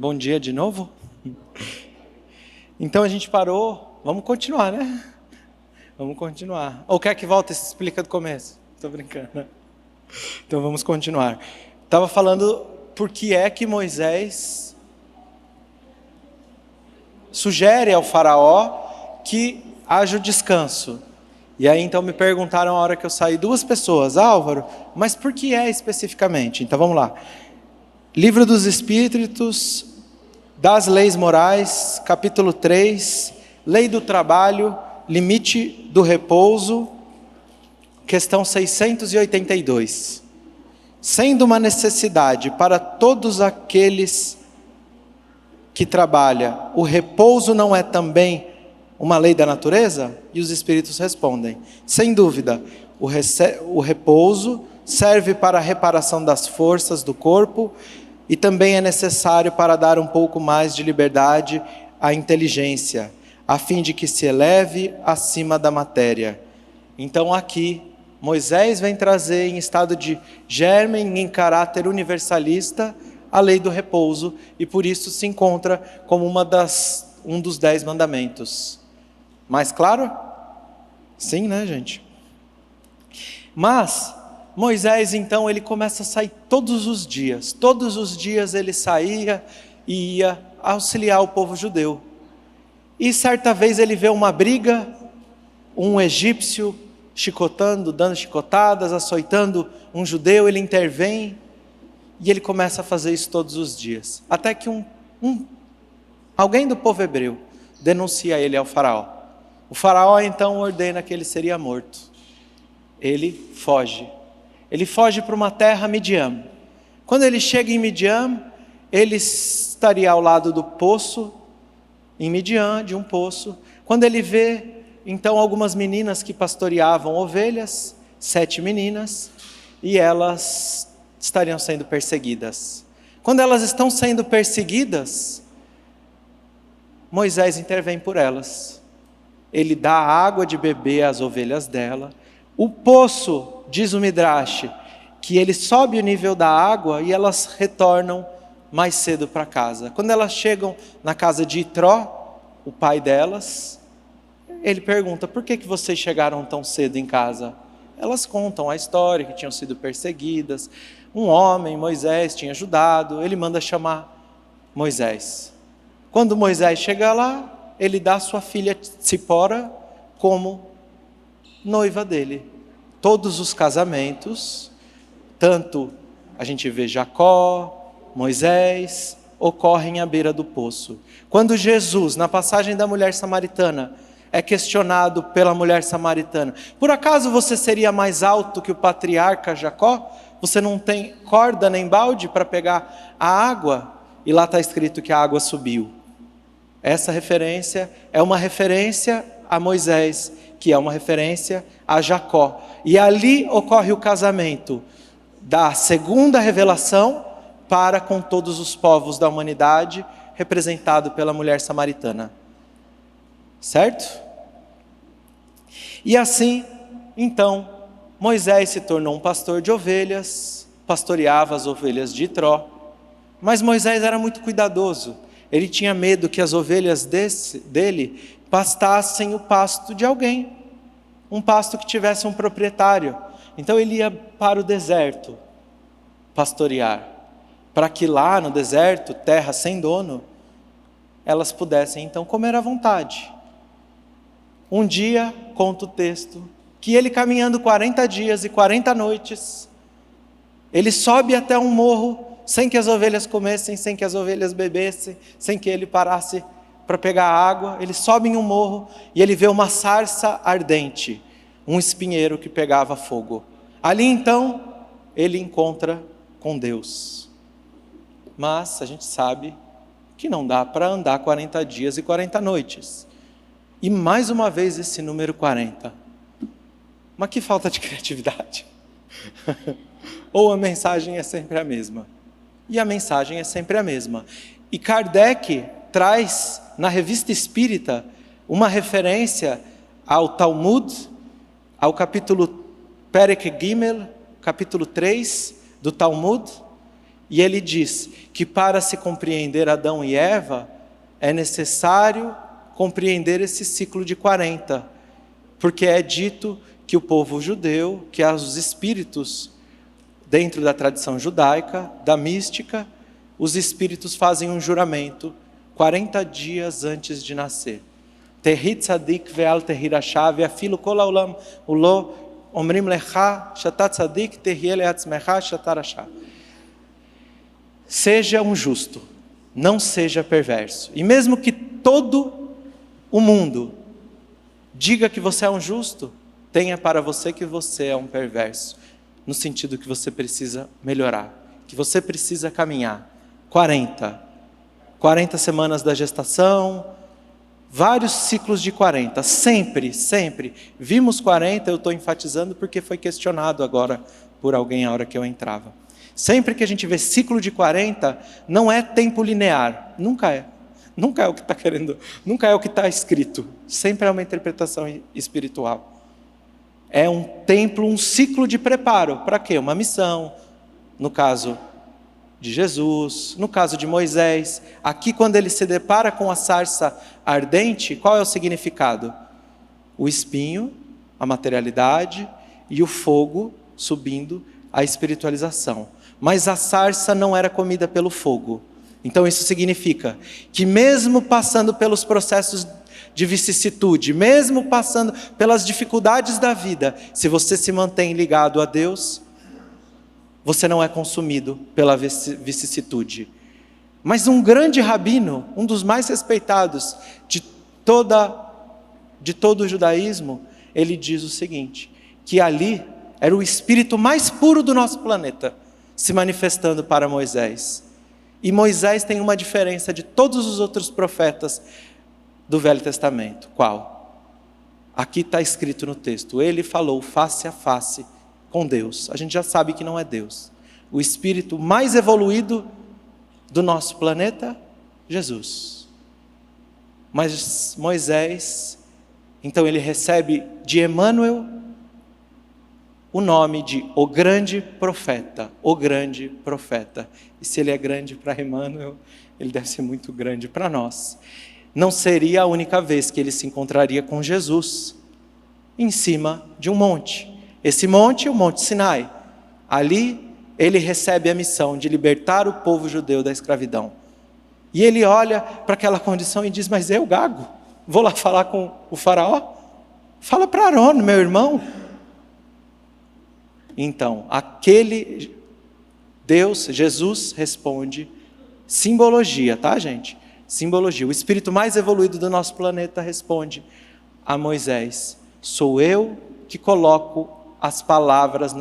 Bom dia de novo. Então a gente parou, vamos continuar, né? Vamos continuar. Ou quer que volte e se explica do começo? Estou brincando, né? Então vamos continuar. Estava falando por que é que Moisés sugere ao faraó que haja o descanso. E aí então me perguntaram a hora que eu saí, duas pessoas, Álvaro, mas por que é especificamente? Então vamos lá. Livro dos Espíritos, das Leis Morais, capítulo 3, Lei do Trabalho, Limite do Repouso, questão 682. Sendo uma necessidade para todos aqueles que trabalham, o repouso não é também uma lei da natureza? E os Espíritos respondem, sem dúvida, o repouso serve para a reparação das forças do corpo e também é necessário para dar um pouco mais de liberdade à inteligência, a fim de que se eleve acima da matéria. Então aqui, Moisés vem trazer em estado de germen, em caráter universalista, a lei do repouso, e por isso se encontra como um dos 10 mandamentos. Mais claro? Sim, né, gente? Mas Moisés, então, ele começa a sair todos os dias ele saía e ia auxiliar o povo judeu. E certa vez ele vê uma briga, um egípcio chicotando, dando chicotadas, açoitando um judeu, ele intervém e ele começa a fazer isso todos os dias. Até que alguém do povo hebreu denuncia ele ao faraó. O faraó então ordena que ele seria morto. Ele foge para uma terra Midian. Quando ele chega em Midian, ele estaria ao lado do poço, em Midian, de um poço. Quando ele vê, então, algumas meninas que pastoreavam ovelhas, 7 meninas, e elas estariam sendo perseguidas. Quando elas estão sendo perseguidas, Moisés intervém por elas. Ele dá água de beber às ovelhas dela. O poço, diz o Midrash, que ele sobe o nível da água e elas retornam mais cedo para casa. Quando elas chegam na casa de Itró, o pai delas, ele pergunta, por que vocês chegaram tão cedo em casa? Elas contam a história, que tinham sido perseguidas. Um homem, Moisés, tinha ajudado, ele manda chamar Moisés. Quando Moisés chega lá, ele dá sua filha Tsipora como noiva dele. Todos os casamentos, tanto a gente vê Jacó, Moisés, ocorrem à beira do poço. Quando Jesus, na passagem da mulher samaritana, é questionado pela mulher samaritana, por acaso você seria mais alto que o patriarca Jacó? Você não tem corda nem balde para pegar a água? E lá está escrito que a água subiu. Essa referência é uma referência a Moisés, que é uma referência a Jacó. E ali ocorre o casamento da segunda revelação para com todos os povos da humanidade, representado pela mulher samaritana. Certo? E assim, então, Moisés se tornou um pastor de ovelhas, pastoreava as ovelhas de Itró, mas Moisés era muito cuidadoso. Ele tinha medo que as ovelhas dele pastassem o pasto de alguém, um pasto que tivesse um proprietário. Então ele ia para o deserto pastorear, para que lá no deserto, terra sem dono, elas pudessem então comer à vontade. Um dia, conta o texto, que ele caminhando 40 dias e 40 noites, ele sobe até um morro, sem que as ovelhas comessem, sem que as ovelhas bebessem, sem que ele parasse para pegar água. Ele sobe em um morro e ele vê uma sarça ardente, um espinheiro que pegava fogo. Ali então, ele encontra com Deus. Mas a gente sabe que não dá para andar 40 dias e 40 noites. E mais uma vez esse número 40. Mas que falta de criatividade. Ou a mensagem é sempre a mesma. E a mensagem é sempre a mesma. E Kardec traz na Revista Espírita uma referência ao Talmud, ao capítulo Perek Gimel, capítulo 3 do Talmud. E ele diz que para se compreender Adão e Eva, é necessário compreender esse ciclo de 40, porque é dito que o povo judeu, que os espíritos, dentro da tradição judaica, da mística, os espíritos fazem um juramento 40 dias antes de nascer. Tehi tzadik ve'al tehi rasha ve'afilu kol ha'olam ulo omrim lecha shata tzadik tehi le'atzmecha shata rasha. Seja um justo, não seja perverso. E mesmo que todo o mundo diga que você é um justo, tenha para você que você é um perverso, no sentido que você precisa melhorar, que você precisa caminhar. 40 semanas da gestação, vários ciclos de 40, sempre. Vimos 40, eu estou enfatizando porque foi questionado agora por alguém a hora que eu entrava. Sempre que a gente vê ciclo de 40, não é tempo linear, nunca é o que está querendo, nunca é o que está escrito, sempre é uma interpretação espiritual. É um tempo, um ciclo de preparo, para quê? Uma missão, no caso de Jesus, no caso de Moisés. Aqui, quando ele se depara com a sarça ardente, qual é o significado? O espinho, a materialidade, e o fogo subindo, a espiritualização. Mas a sarça não era comida pelo fogo. Então isso significa que mesmo passando pelos processos de vicissitude, mesmo passando pelas dificuldades da vida, se você se mantém ligado a Deus, você não é consumido pela vicissitude. Mas um grande rabino, um dos mais respeitados de todo o judaísmo, ele diz o seguinte, que ali era o espírito mais puro do nosso planeta, se manifestando para Moisés. E Moisés tem uma diferença de todos os outros profetas do Velho Testamento. Qual? Aqui está escrito no texto, ele falou face a face com Deus. A gente já sabe que não é Deus. O espírito mais evoluído do nosso planeta, Jesus. Mas Moisés, então ele recebe de Emmanuel o nome de o grande profeta, o grande profeta. E se ele é grande para Emmanuel, ele deve ser muito grande para nós. Não seria a única vez que ele se encontraria com Jesus, em cima de um monte. Esse monte é o Monte Sinai. Ali ele recebe a missão de libertar o povo judeu da escravidão. E ele olha para aquela condição e diz, mas eu, gago, vou lá falar com o faraó? Fala para Arão, meu irmão. Então, aquele Deus, Jesus, responde, simbologia, tá, gente? Simbologia. O espírito mais evoluído do nosso planeta responde a Moisés, sou eu que coloco as palavras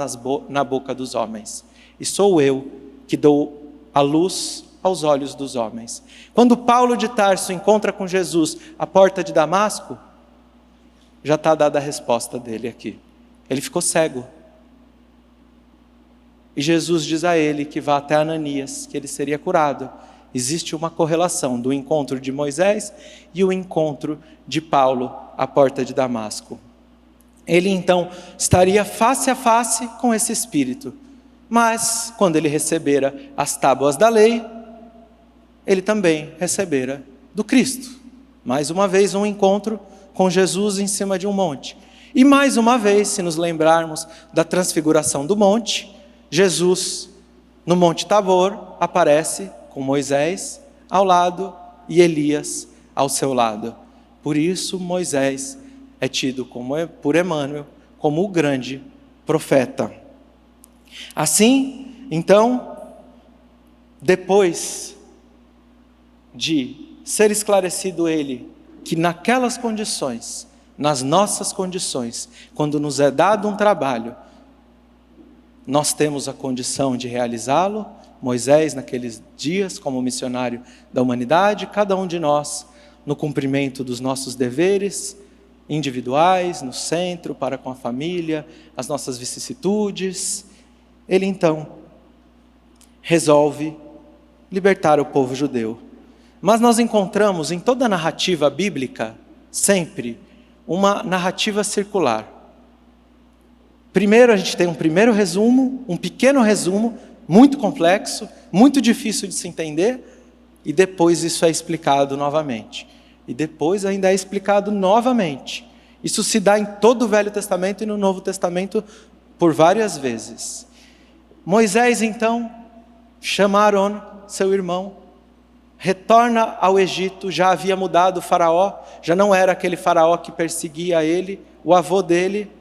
na boca dos homens. E sou eu que dou a luz aos olhos dos homens. Quando Paulo de Tarso encontra com Jesus à porta de Damasco, já está dada a resposta dele aqui. Ele ficou cego. E Jesus diz a ele que vá até Ananias, que ele seria curado. Existe uma correlação do encontro de Moisés e o encontro de Paulo à porta de Damasco. Ele então estaria face a face com esse espírito. Mas, quando ele recebera as tábuas da lei, ele também recebera do Cristo. Mais uma vez, um encontro com Jesus em cima de um monte. E mais uma vez, se nos lembrarmos da transfiguração do monte, Jesus, no Monte Tabor, aparece com Moisés ao lado e Elias ao seu lado. Por isso, Moisés é tido por Emmanuel como o grande profeta. Assim, então, depois de ser esclarecido ele, que naquelas condições, nas nossas condições, quando nos é dado um trabalho, nós temos a condição de realizá-lo, Moisés naqueles dias como missionário da humanidade, cada um de nós no cumprimento dos nossos deveres individuais, no centro, para com a família, as nossas vicissitudes. Ele então resolve libertar o povo judeu. Mas nós encontramos em toda a narrativa bíblica, sempre, uma narrativa circular. Primeiro a gente tem um primeiro resumo, um pequeno resumo, muito complexo, muito difícil de se entender, e depois isso é explicado novamente. E depois ainda é explicado novamente. Isso se dá em todo o Velho Testamento e no Novo Testamento por várias vezes. Moisés, então, chama Arão, seu irmão, retorna ao Egito. Já havia mudado o faraó, já não era aquele faraó que perseguia ele, o avô dele.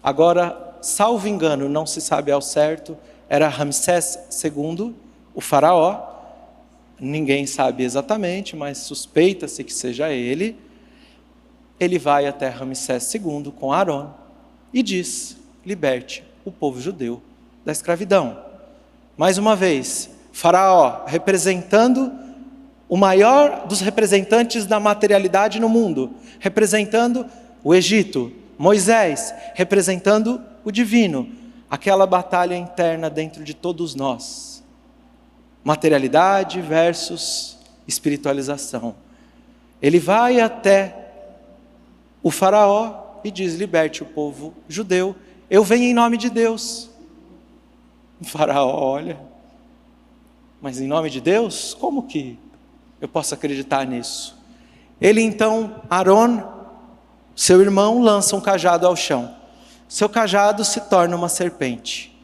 Agora, salvo engano, não se sabe ao certo, era Ramsés II, o faraó. Ninguém sabe exatamente, mas suspeita-se que seja ele. Ele vai até Ramsés II com Arão e diz: liberte o povo judeu da escravidão. Mais uma vez, Faraó representando o maior dos representantes da materialidade no mundo, representando o Egito. Moisés representando o divino, aquela batalha interna dentro de todos nós. Materialidade versus espiritualização. Ele vai até o faraó e diz: liberte o povo judeu, eu venho em nome de Deus. O faraó olha: mas em nome de Deus? Como que eu posso acreditar nisso? Ele então, Arão, seu irmão, lança um cajado ao chão. Seu cajado se torna uma serpente.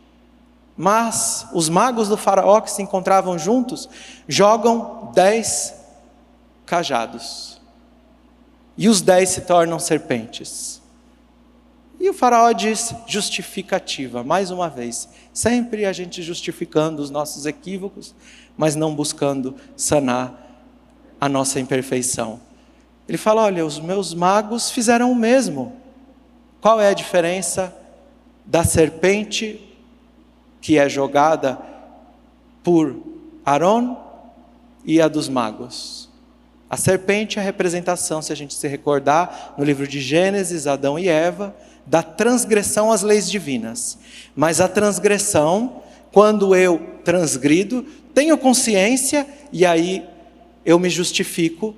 Mas os magos do faraó que se encontravam juntos jogam 10 cajados. E os 10 se tornam serpentes. E o faraó diz: justificativa, mais uma vez. Sempre a gente justificando os nossos equívocos, mas não buscando sanar a nossa imperfeição. Ele fala: olha, os meus magos fizeram o mesmo. Qual é a diferença da serpente que é jogada por Arão e a dos magos? A serpente é a representação, se a gente se recordar, no livro de Gênesis, Adão e Eva, da transgressão às leis divinas. Mas a transgressão, quando eu transgrido, tenho consciência e aí eu me justifico,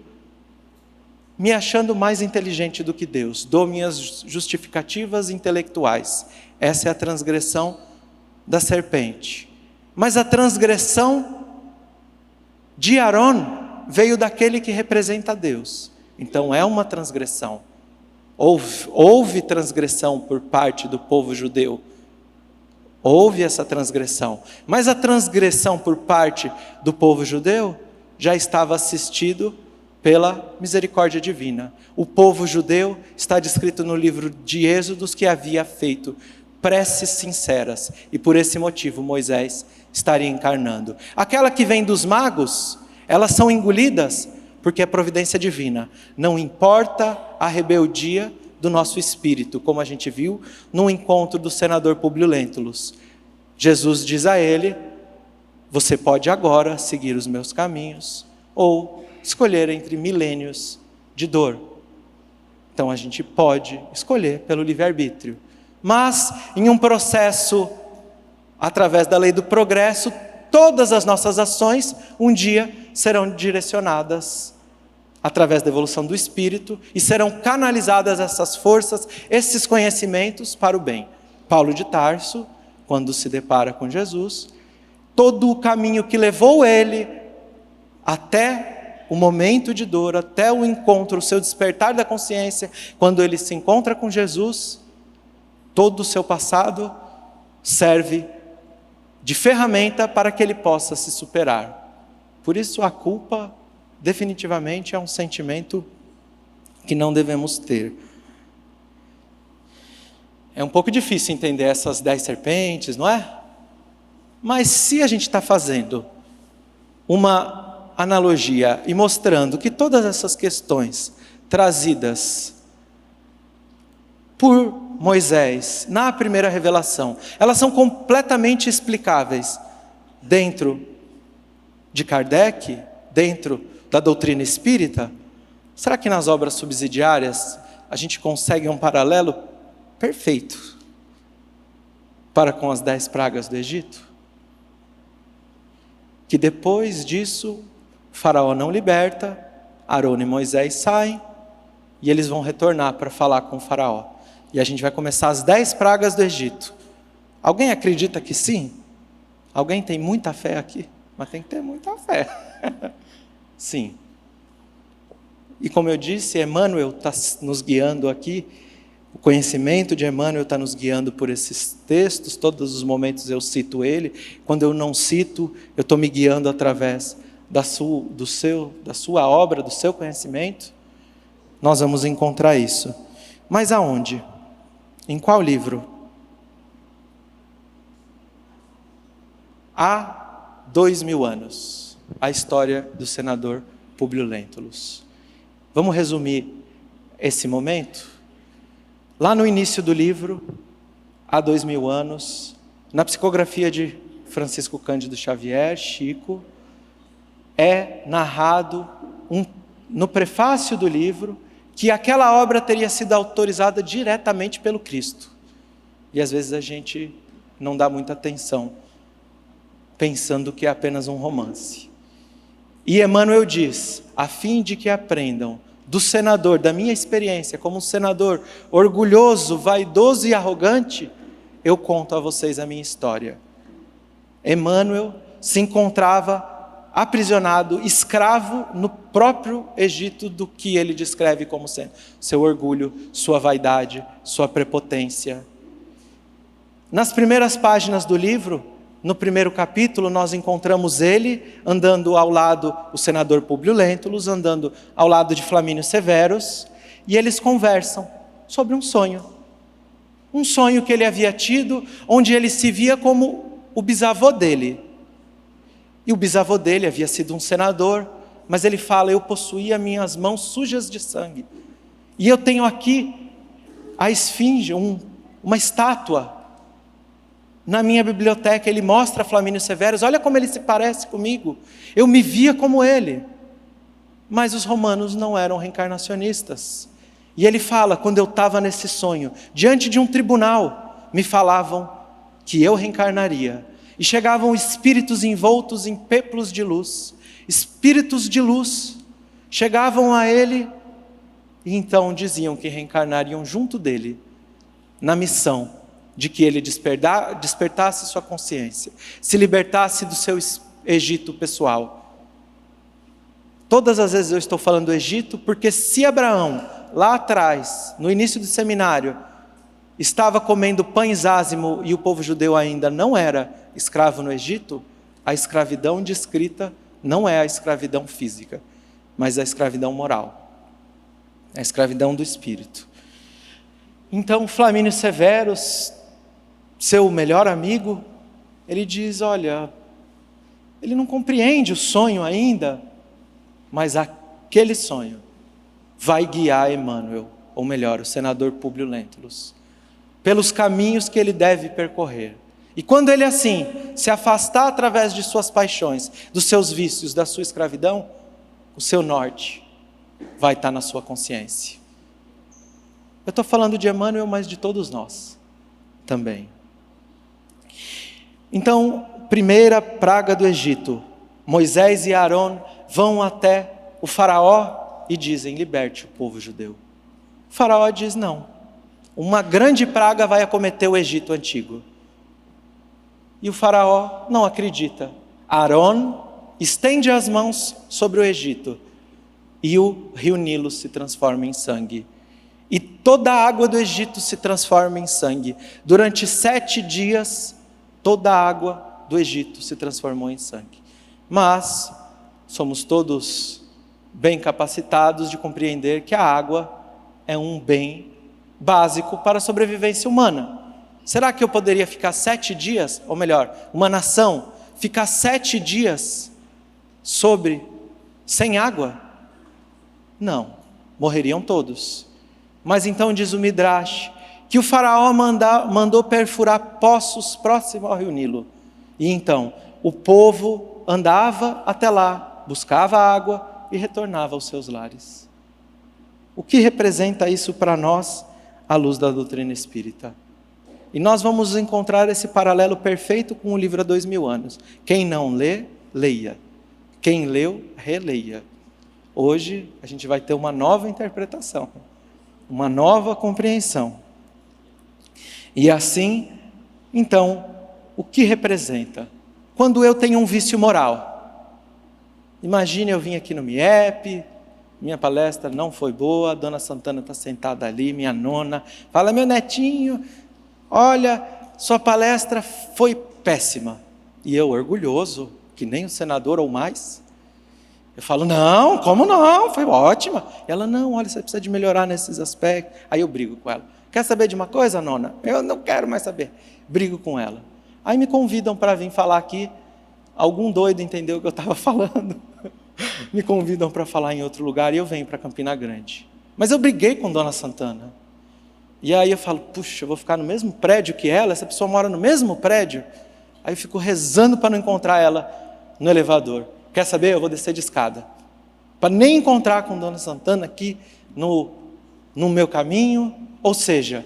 me achando mais inteligente do que Deus, dou minhas justificativas intelectuais. Essa é a transgressão da serpente. Mas a transgressão de Arão veio daquele que representa Deus. Então é uma transgressão. Houve transgressão por parte do povo judeu. Houve essa transgressão. Mas a transgressão por parte do povo judeu já estava assistido pela misericórdia divina. O povo judeu está descrito no livro de Êxodos que havia feito preces sinceras. E por esse motivo Moisés estaria encarnando. Aquela que vem dos magos, elas são engolidas porque é providência divina. Não importa a rebeldia do nosso espírito, como a gente viu no encontro do senador Públio Lentulus. Jesus diz a ele: você pode agora seguir os meus caminhos, ou escolher entre milênios de dor. Então a gente pode escolher pelo livre-arbítrio. Mas em um processo, através da lei do progresso, todas as nossas ações um dia serão direcionadas através da evolução do Espírito e serão canalizadas essas forças, esses conhecimentos para o bem. Paulo de Tarso, quando se depara com Jesus, todo o caminho que levou ele até o momento de dor, até o encontro, o seu despertar da consciência, quando ele se encontra com Jesus, todo o seu passado serve de ferramenta para que ele possa se superar. Por isso a culpa definitivamente é um sentimento que não devemos ter. É um pouco difícil entender essas 10 serpentes, não é? Mas se a gente está fazendo uma analogia e mostrando que todas essas questões trazidas por Moisés na primeira revelação, elas são completamente explicáveis dentro de Kardec, dentro da doutrina espírita, será que nas obras subsidiárias a gente consegue um paralelo perfeito para com as 10 pragas do Egito? Que depois disso, o faraó não liberta, Arão e Moisés saem, e eles vão retornar para falar com o faraó. E a gente vai começar as 10 pragas do Egito. Alguém acredita que sim? Alguém tem muita fé aqui? Mas tem que ter muita fé. Sim. E como eu disse, Emmanuel está nos guiando aqui. O conhecimento de Emmanuel está nos guiando por esses textos. Todos os momentos eu cito ele. Quando eu não cito, eu estou me guiando através da sua obra, do seu conhecimento. Nós vamos encontrar isso. Mas aonde? Em qual livro? Há 2000 anos, a história do senador Públio Lentulus. Vamos resumir esse momento? Lá no início do livro, há 2000 anos, na psicografia de Francisco Cândido Xavier, Chico, é narrado no prefácio do livro que aquela obra teria sido autorizada diretamente pelo Cristo. E às vezes a gente não dá muita atenção, pensando que é apenas um romance. E Emmanuel diz, a fim de que aprendam do senador, da minha experiência como um senador orgulhoso, vaidoso e arrogante, eu conto a vocês a minha história. Emmanuel se encontrava aprisionado, escravo no próprio Egito do que ele descreve como sendo seu orgulho, sua vaidade, sua prepotência. Nas primeiras páginas do livro, no primeiro capítulo, nós encontramos ele andando ao lado, o senador Públio Lentulus, andando ao lado de Flamínio Severus, e eles conversam sobre um sonho. Um sonho que ele havia tido, onde ele se via como o bisavô dele. E o bisavô dele havia sido um senador, mas ele fala, eu possuía minhas mãos sujas de sangue. E eu tenho aqui a esfinge, uma estátua. Na minha biblioteca, ele mostra a Flamínio Severus, olha como ele se parece comigo. Eu me via como ele. Mas os romanos não eram reencarnacionistas. E ele fala, quando eu estava nesse sonho, diante de um tribunal, me falavam que eu reencarnaria. E chegavam espíritos envoltos em péplos de luz. Espíritos de luz chegavam a ele e então diziam que reencarnariam junto dele, na missão de que ele despertasse sua consciência, se libertasse do seu Egito pessoal. Todas as vezes eu estou falando Egito, porque se Abraão, lá atrás, no início do seminário, estava comendo pães ázimo e o povo judeu ainda não era escravo no Egito, a escravidão descrita não é a escravidão física, mas a escravidão moral, a escravidão do espírito. Então Flamínio Severus, seu melhor amigo, ele diz, olha, ele não compreende o sonho ainda, mas aquele sonho vai guiar Emmanuel, ou melhor, o senador Públio Lentulus, pelos caminhos que ele deve percorrer. E quando ele assim, se afastar através de suas paixões, dos seus vícios, da sua escravidão, o seu norte vai estar na sua consciência. Eu estou falando de Emmanuel, mas de todos nós também. Então, primeira praga do Egito, Moisés e Arão vão até o faraó e dizem, liberte o povo judeu. O faraó diz, não, uma grande praga vai acometer o Egito antigo. E o faraó não acredita. Arão estende as mãos sobre o Egito e o rio Nilo se transforma em sangue. E toda a água do Egito se transforma em sangue. Durante 7 dias, toda a água do Egito se transformou em sangue. Mas somos todos bem capacitados de compreender que a água é um bem básico para a sobrevivência humana. Será que eu poderia ficar 7 dias, ou melhor, uma nação, ficar 7 dias sem água? Não, morreriam todos. Mas então diz o Midrash, que o faraó mandou perfurar poços próximos ao rio Nilo. E então, o povo andava até lá, buscava água e retornava aos seus lares. O que representa isso para nós, à luz da doutrina espírita? E nós vamos encontrar esse paralelo perfeito com o livro há 2000 anos. Quem não lê, leia. Quem leu, releia. Hoje a gente vai ter uma nova interpretação, uma nova compreensão. E assim, então, o que representa? quando eu tenho um vício moral. Imagine eu vim aqui no MIEP, minha palestra não foi boa, a dona Santana está sentada ali, minha nona, fala: meu netinho, olha, sua palestra foi péssima. E eu, orgulhoso, que nem o senador ou mais, eu falo: não, como não, foi ótima. E ela: não, olha, você precisa de melhorar nesses aspectos. Aí eu brigo com ela: quer saber de uma coisa, nona? Eu não quero mais saber. Brigo com ela. Aí me convidam para vir falar aqui, algum doido entendeu o que eu estava falando. Me convidam para falar em outro lugar e eu venho para Campina Grande. Mas eu briguei com dona Santana. E aí eu falo: puxa, eu vou ficar no mesmo prédio que ela? Essa pessoa mora no mesmo prédio? Aí eu fico rezando para não encontrar ela no elevador. Quer saber? Eu vou descer de escada. Para nem encontrar com dona Santana aqui no meu caminho. Ou seja,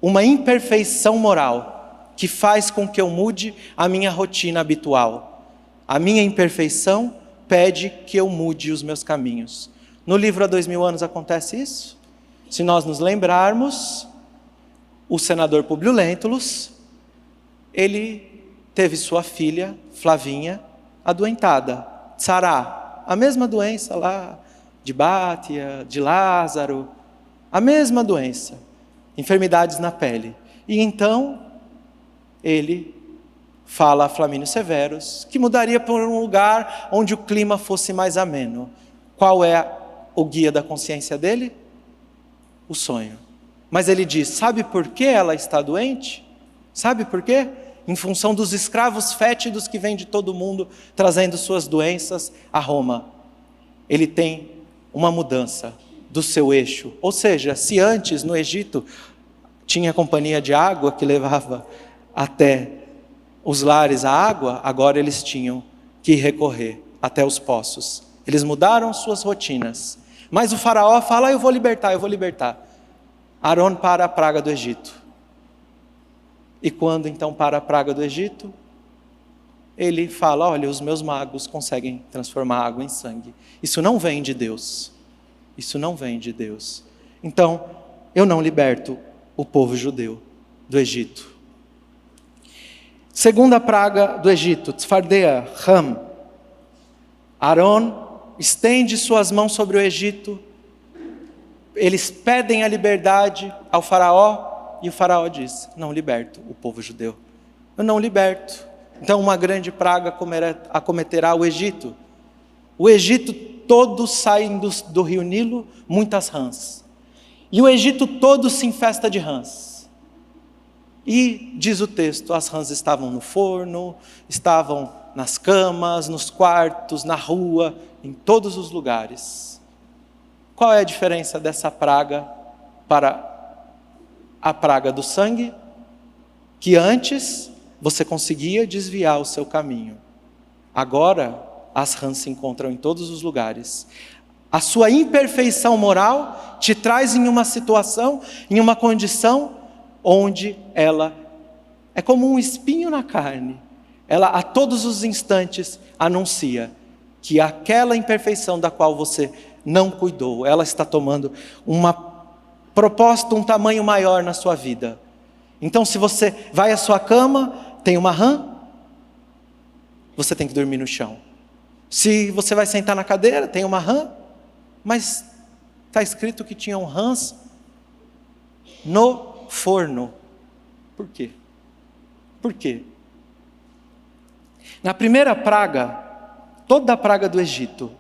uma imperfeição moral que faz com que eu mude a minha rotina habitual. A minha imperfeição pede que eu mude os meus caminhos. No livro Há 2000 anos acontece isso. Se nós nos lembrarmos, o senador Públio Lentulus, ele teve sua filha, Flavinha, adoentada, Sará, a mesma doença lá, de Bátia, de Lázaro, a mesma doença, enfermidades na pele. E então, ele fala a Flamínio Severus que mudaria para um lugar onde o clima fosse mais ameno. Qual é o guia da consciência dele? O sonho. Mas ele diz: sabe por que ela está doente? Sabe por quê? Em função dos escravos fétidos que vêm de todo mundo, trazendo suas doenças a Roma. Ele tem uma mudança do seu eixo. Ou seja, se antes no Egito tinha companhia de água que levava até os lares a água, agora eles tinham que recorrer até os poços. Eles mudaram suas rotinas. Mas o faraó fala: eu vou libertar. Arão para a praga do Egito. E quando então para a praga do Egito, ele fala: olha, os meus magos conseguem transformar água em sangue. Isso não vem de Deus. Isso não vem de Deus. Então, eu não liberto o povo judeu do Egito. Segunda praga do Egito, Tzfardea, Ram. Arão estende suas mãos sobre o Egito. Eles pedem a liberdade ao faraó. E o faraó diz: não liberto o povo judeu. Eu não liberto. Então uma grande praga acometerá o Egito. O Egito todo sai do rio Nilo, muitas rãs. E o Egito todo se infesta de rãs. E diz o texto, as rãs estavam no forno, estavam nas camas, nos quartos, na rua, em todos os lugares. Qual é a diferença dessa praga para a praga do sangue? Que antes você conseguia desviar o seu caminho. Agora as rãs se encontram em todos os lugares. A sua imperfeição moral te traz em uma situação, em uma condição onde ela é como um espinho na carne. Ela a todos os instantes anuncia que aquela imperfeição da qual você não cuidou, ela está tomando uma proposta, um tamanho maior na sua vida. Então, se você vai à sua cama, tem uma rã, você tem que dormir no chão. Se você vai sentar na cadeira, tem uma rã, mas está escrito que tinham rãs no forno. Por quê? Por quê? Na primeira praga, toda a praga do Egito,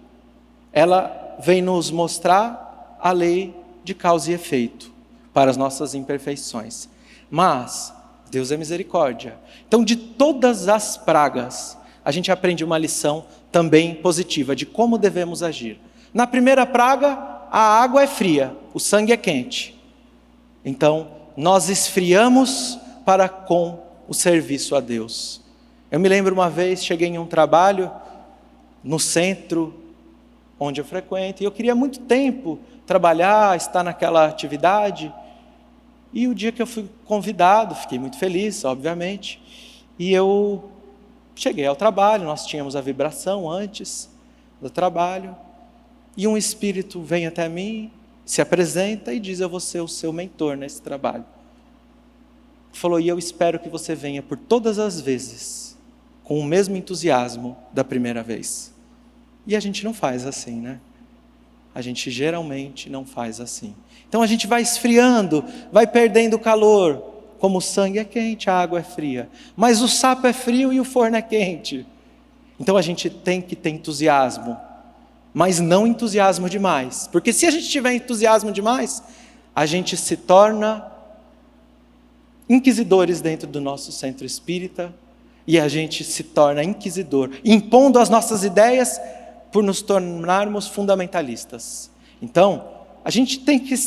ela vem nos mostrar a lei de causa e efeito para as nossas imperfeições. Mas Deus é misericórdia. Então, de todas as pragas, a gente aprende uma lição também positiva de como devemos agir. Na primeira praga, a água é fria, o sangue é quente. Então, nós esfriamos para com o serviço a Deus. Eu me lembro uma vez, cheguei em um trabalho no centro onde eu frequento, e eu queria muito tempo trabalhar, estar naquela atividade. E o dia que eu fui convidado, fiquei muito feliz, obviamente, e eu cheguei ao trabalho, nós tínhamos a vibração antes do trabalho, e um espírito vem até mim, se apresenta e diz: eu vou ser o seu mentor nesse trabalho. Falou: e eu espero que você venha por todas as vezes com o mesmo entusiasmo da primeira vez. E a gente não faz assim, né? A gente geralmente não faz assim. Então a gente vai esfriando, vai perdendo calor. Como o sangue é quente, a água é fria. Mas o sapo é frio e o forno é quente. Então a gente tem que ter entusiasmo, mas não entusiasmo demais. Porque se a gente tiver entusiasmo demais, a gente se torna inquisidores dentro do nosso centro espírita, e a gente se torna inquisidor, impondo as nossas ideias por nos tornarmos fundamentalistas. Então, a gente tem que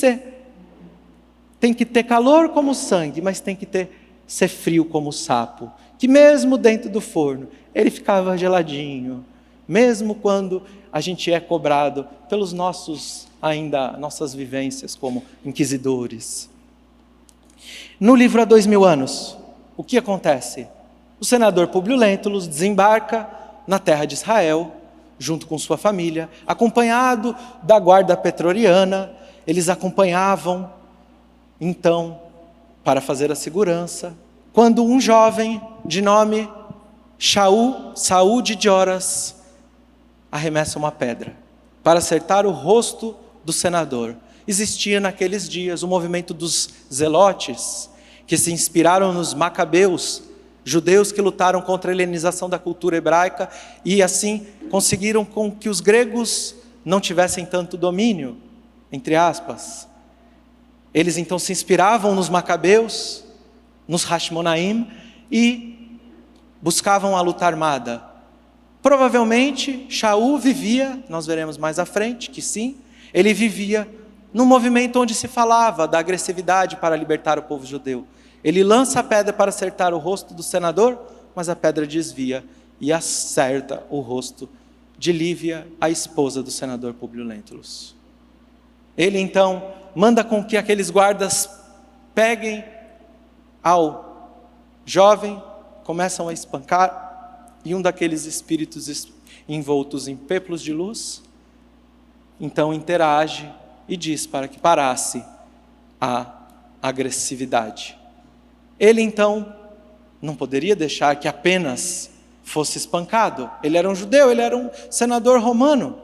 ter calor como o sangue, mas tem que ser frio como o sapo, que mesmo dentro do forno, ele ficava geladinho, mesmo quando a gente é cobrado pelos nossas vivências como inquisidores. No livro Há 2000 anos, o que acontece? O senador Públio Lentulus desembarca na terra de Israel, junto com sua família, acompanhado da guarda pretoriana. Eles acompanhavam, então, para fazer a segurança, quando um jovem de nome Saul de Joras arremessa uma pedra para acertar o rosto do senador. Existia naqueles dias o movimento dos zelotes, que se inspiraram nos macabeus, judeus que lutaram contra a helenização da cultura hebraica e assim conseguiram com que os gregos não tivessem tanto domínio, entre aspas. Eles então se inspiravam nos macabeus, nos Hashmonaim e buscavam a luta armada. Provavelmente Shaul vivia, nós veremos mais à frente que sim, ele vivia num movimento onde se falava da agressividade para libertar o povo judeu. Ele lança a pedra para acertar o rosto do senador, mas a pedra desvia e acerta o rosto de Lívia, a esposa do senador Públio Lentulus. Ele então manda com que aqueles guardas peguem ao jovem, começam a espancar, e um daqueles espíritos envoltos em péplos de luz, então interage e diz para que parasse a agressividade. Ele então não poderia deixar que apenas fosse espancado. Ele era um judeu, ele era um senador romano.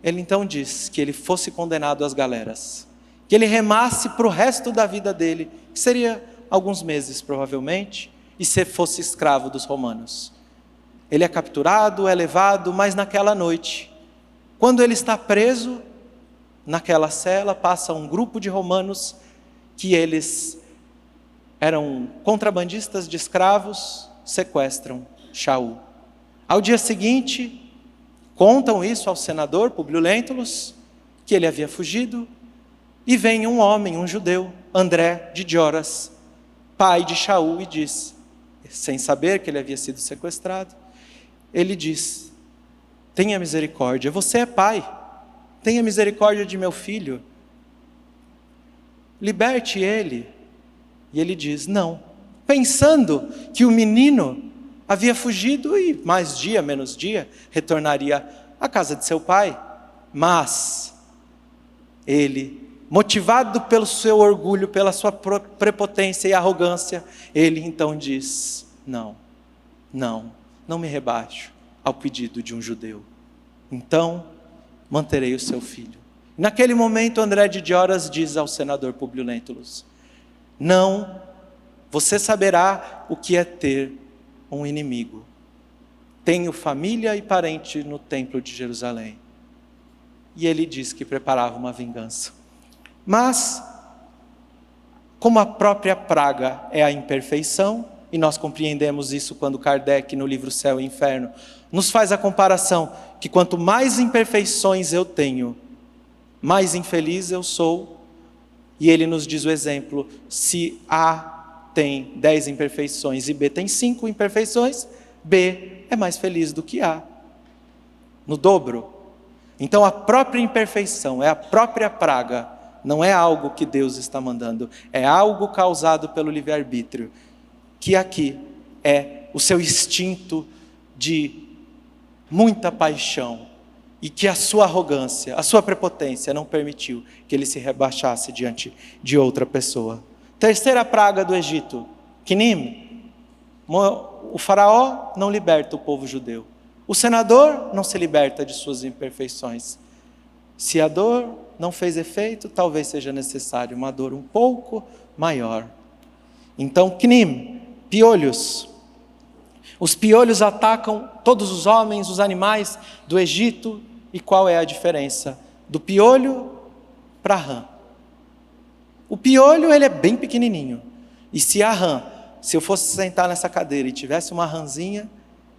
Ele então diz que ele fosse condenado às galeras, que ele remasse para o resto da vida dele, que seria alguns meses provavelmente, e se fosse escravo dos romanos. Ele é capturado, é levado, mas naquela noite, quando ele está preso, naquela cela, passa um grupo de romanos, que eles eram contrabandistas de escravos, sequestram Shaul. Ao dia seguinte, contam isso ao senador Públio Lentulus, que ele havia fugido, e vem um homem, um judeu, André de Joras, pai de Shaul, e diz, sem saber que ele havia sido sequestrado, ele diz: tenha misericórdia, você é pai, tenha misericórdia de meu filho, liberte ele. E ele diz: não, pensando que o menino havia fugido e mais dia, menos dia, retornaria à casa de seu pai. Mas ele, motivado pelo seu orgulho, pela sua prepotência e arrogância, ele então diz: não me rebaixo ao pedido de um judeu. Então, manterei o seu filho. Naquele momento, André de Joras diz ao senador Públio Lentulus: não, você saberá o que é ter um inimigo. Tenho família e parente no templo de Jerusalém. E ele diz que preparava uma vingança. Mas, como a própria praga é a imperfeição, e nós compreendemos isso quando Kardec, no livro Céu e Inferno, nos faz a comparação que quanto mais imperfeições eu tenho, mais infeliz eu sou. E ele nos diz o exemplo: se A tem 10 imperfeições e B tem 5 imperfeições, B é mais feliz do que A, no dobro. Então a própria imperfeição é a própria praga, não é algo que Deus está mandando, é algo causado pelo livre-arbítrio, que aqui é o seu instinto de muita paixão, e que a sua arrogância, a sua prepotência não permitiu que ele se rebaixasse diante de outra pessoa. Terceira praga do Egito, Quinim, o faraó não liberta o povo judeu. O senador não se liberta de suas imperfeições. Se a dor não fez efeito, talvez seja necessário uma dor um pouco maior. Então, Knim, piolhos. Os piolhos atacam todos os homens, os animais do Egito. E qual é a diferença do piolho para a rã? O piolho, ele é bem pequenininho. E se a rã, se eu fosse sentar nessa cadeira e tivesse uma rãzinha,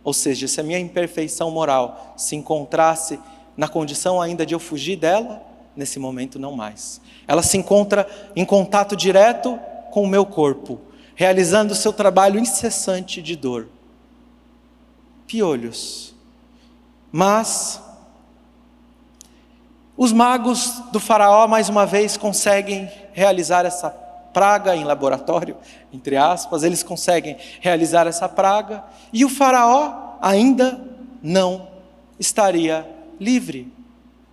ou seja, se a minha imperfeição moral se encontrasse na condição ainda de eu fugir dela, nesse momento não mais. Ela se encontra em contato direto com o meu corpo, realizando o seu trabalho incessante de dor. Piolhos. Mas os magos do faraó, mais uma vez, conseguem realizar essa praga em laboratório, entre aspas, eles conseguem realizar essa praga, e o faraó ainda não estaria livre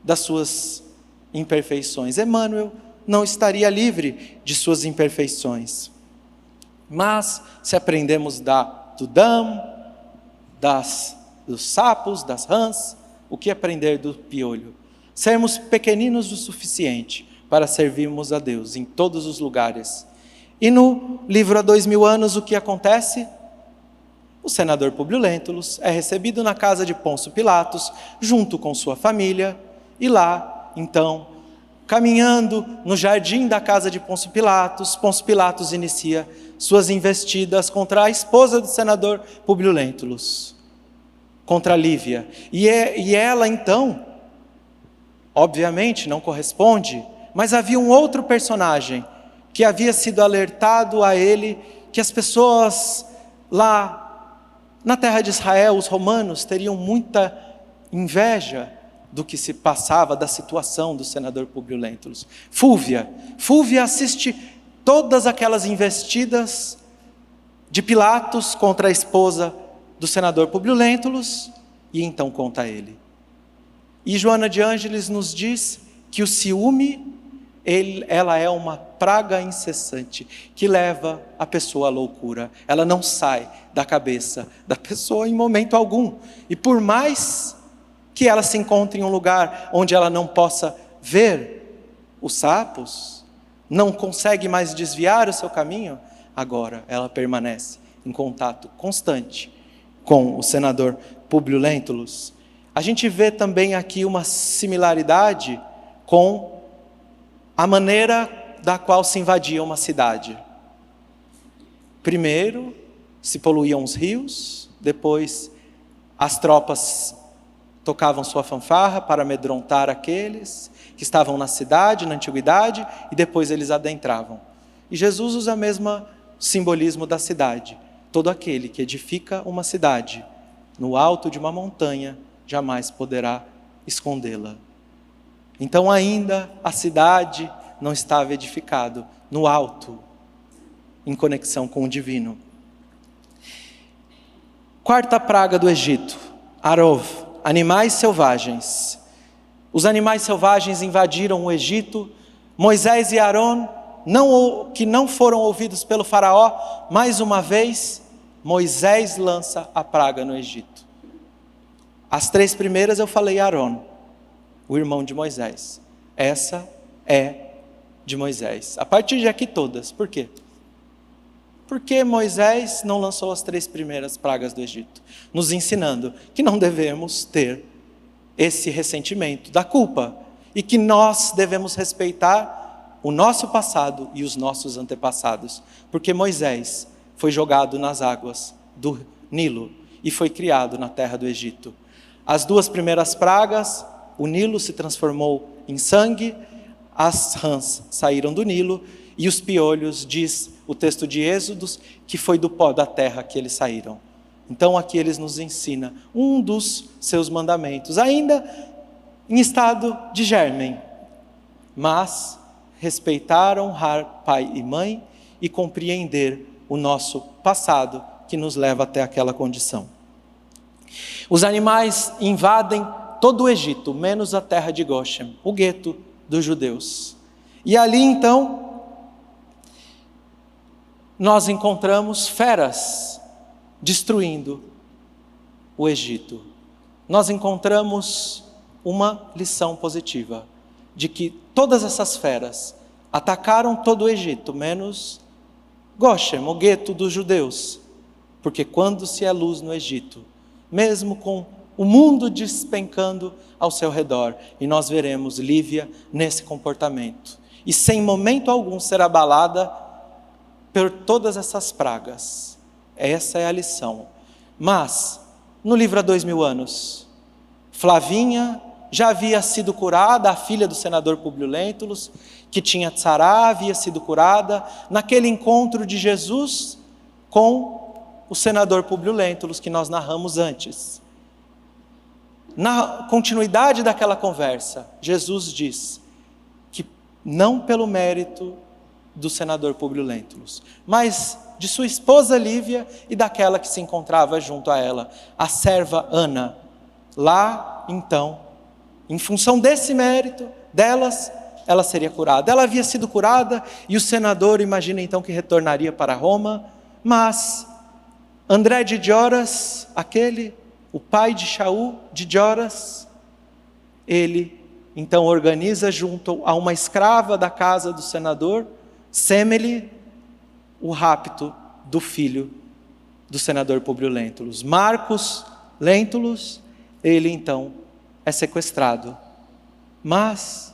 das suas imperfeições. Emmanuel não estaria livre de suas imperfeições. Mas, se aprendemos do dam, dos sapos, das rãs, o que aprender do piolho? Sermos pequeninos o suficiente para servirmos a Deus em todos os lugares. E no livro Há 2000 anos, o que acontece? O senador Públio Lentulus é recebido na casa de Pôncio Pilatos, junto com sua família, e lá, então, caminhando no jardim da casa de Pôncio Pilatos inicia suas investidas contra a esposa do senador Públio Lentulus, contra Lívia. E ela, então, obviamente não corresponde, mas havia um outro personagem que havia sido alertado a ele que as pessoas lá na terra de Israel, os romanos, teriam muita inveja do que se passava, da situação do senador Públio Lentulus. Fúvia assiste todas aquelas investidas de Pilatos contra a esposa do senador Públio Lentulus e então conta a ele. E Joana de Ângeles nos diz que o ciúme, ela é uma praga incessante que leva a pessoa à loucura. Ela não sai da cabeça da pessoa em momento algum. E por mais que ela se encontre em um lugar onde ela não possa ver os sapos, não consegue mais desviar o seu caminho, agora ela permanece em contato constante com o senador Públio Lentulus. A gente vê também aqui uma similaridade com a maneira da qual se invadia uma cidade. Primeiro, se poluíam os rios, depois as tropas tocavam sua fanfarra para amedrontar aqueles que estavam na cidade, na antiguidade, e depois eles adentravam. E Jesus usa o mesmo simbolismo da cidade. Todo aquele que edifica uma cidade no alto de uma montanha, jamais poderá escondê-la. Então ainda a cidade não estava edificada no alto, em conexão com o divino. Quarta praga do Egito, Arov, animais selvagens. Os animais selvagens invadiram o Egito. Moisés e Arão, que não foram ouvidos pelo faraó, mais uma vez, Moisés lança a praga no Egito. As 3 primeiras eu falei Arão, o irmão de Moisés. Essa é de Moisés. A partir de aqui todas. Por quê? Porque Moisés não lançou as 3 primeiras pragas do Egito, nos ensinando que não devemos ter esse ressentimento da culpa e que nós devemos respeitar o nosso passado e os nossos antepassados, porque Moisés foi jogado nas águas do Nilo e foi criado na terra do Egito. As 2 primeiras pragas, o Nilo se transformou em sangue, as rãs saíram do Nilo e os piolhos, diz o texto de Êxodos, que foi do pó da terra que eles saíram. Então aqui eles nos ensina um dos seus mandamentos, ainda em estado de germen, mas respeitar, honrar pai e mãe e compreender o nosso passado que nos leva até aquela condição. Os animais invadem todo o Egito, menos a terra de Goshen, o gueto dos judeus. E ali então nós encontramos feras destruindo o Egito, nós encontramos uma lição positiva, de que todas essas feras atacaram todo o Egito, menos Goshen, o gueto dos judeus, porque quando se é luz no Egito, mesmo com o mundo despencando ao seu redor, e nós veremos Lívia nesse comportamento, e sem momento algum ser abalada por todas essas pragas. Essa é a lição. Mas, no livro há 2000 anos, Flavinha já havia sido curada, a filha do senador Públio Lentulus, que tinha tsará, havia sido curada, naquele encontro de Jesus com o senador Públio Lentulus, que nós narramos antes. Na continuidade daquela conversa, Jesus diz que não pelo mérito do senador Públio Lentulus, mas de sua esposa Lívia e daquela que se encontrava junto a ela, a serva Ana. Lá, então, em função desse mérito delas, ela seria curada. Ela havia sido curada e o senador imagina então que retornaria para Roma, mas André de Gioras, o pai de Shaul de Gioras, ele então organiza junto a uma escrava da casa do senador, Semele, o rapto do filho do senador Públio Lentulus. Marcos Lentulus, ele então é sequestrado. Mas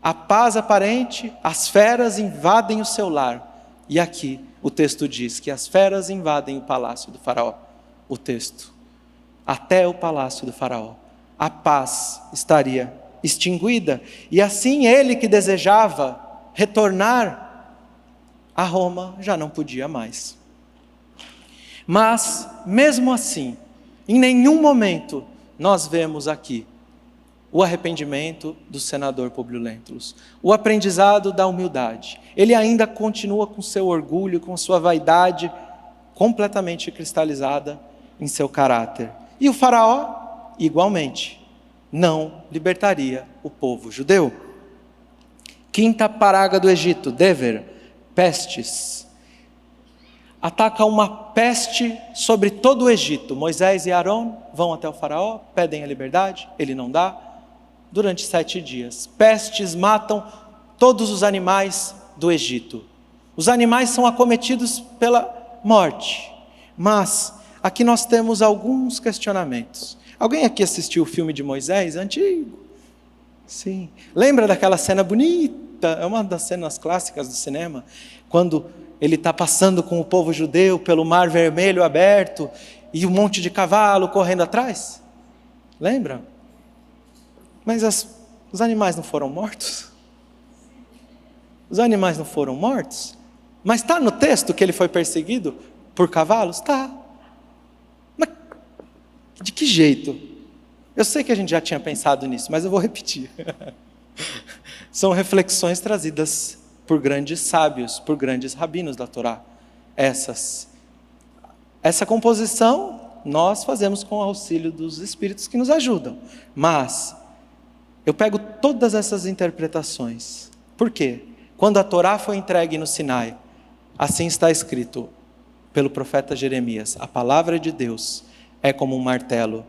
a paz aparente, as feras invadem o seu lar. E aqui o texto diz que as feras invadem o palácio do faraó. O texto. Até o palácio do faraó. A paz estaria extinguida. E assim ele que desejava retornar a Roma já não podia mais. Mas, mesmo assim, em nenhum momento nós vemos aqui o arrependimento do senador Públio Lentulus, o aprendizado da humildade. Ele ainda continua com seu orgulho, com sua vaidade completamente cristalizada em seu caráter. E o faraó, igualmente, não libertaria o povo judeu. Quinta praga do Egito, Dever, pestes. Ataca uma peste sobre todo o Egito. Moisés e Arão vão até o faraó, pedem a liberdade, ele não dá. Durante 7 dias, pestes matam todos os animais do Egito. Os animais são acometidos pela morte. Mas aqui nós temos alguns questionamentos. Alguém aqui assistiu o filme de Moisés, antigo? Sim. Lembra daquela cena bonita? É uma das cenas clássicas do cinema, quando ele está passando com o povo judeu pelo Mar Vermelho aberto e um monte de cavalo correndo atrás. Lembra? Mas os animais não foram mortos? Os animais não foram mortos? Mas está no texto que ele foi perseguido por cavalos? Está. Mas de que jeito? Eu sei que a gente já tinha pensado nisso, mas eu vou repetir. São reflexões trazidas por grandes sábios, por grandes rabinos da Torá. Essa composição nós fazemos com o auxílio dos espíritos que nos ajudam. Mas eu pego todas essas interpretações. Por quê? Quando a Torá foi entregue no Sinai, assim está escrito pelo profeta Jeremias: a palavra de Deus é como um martelo.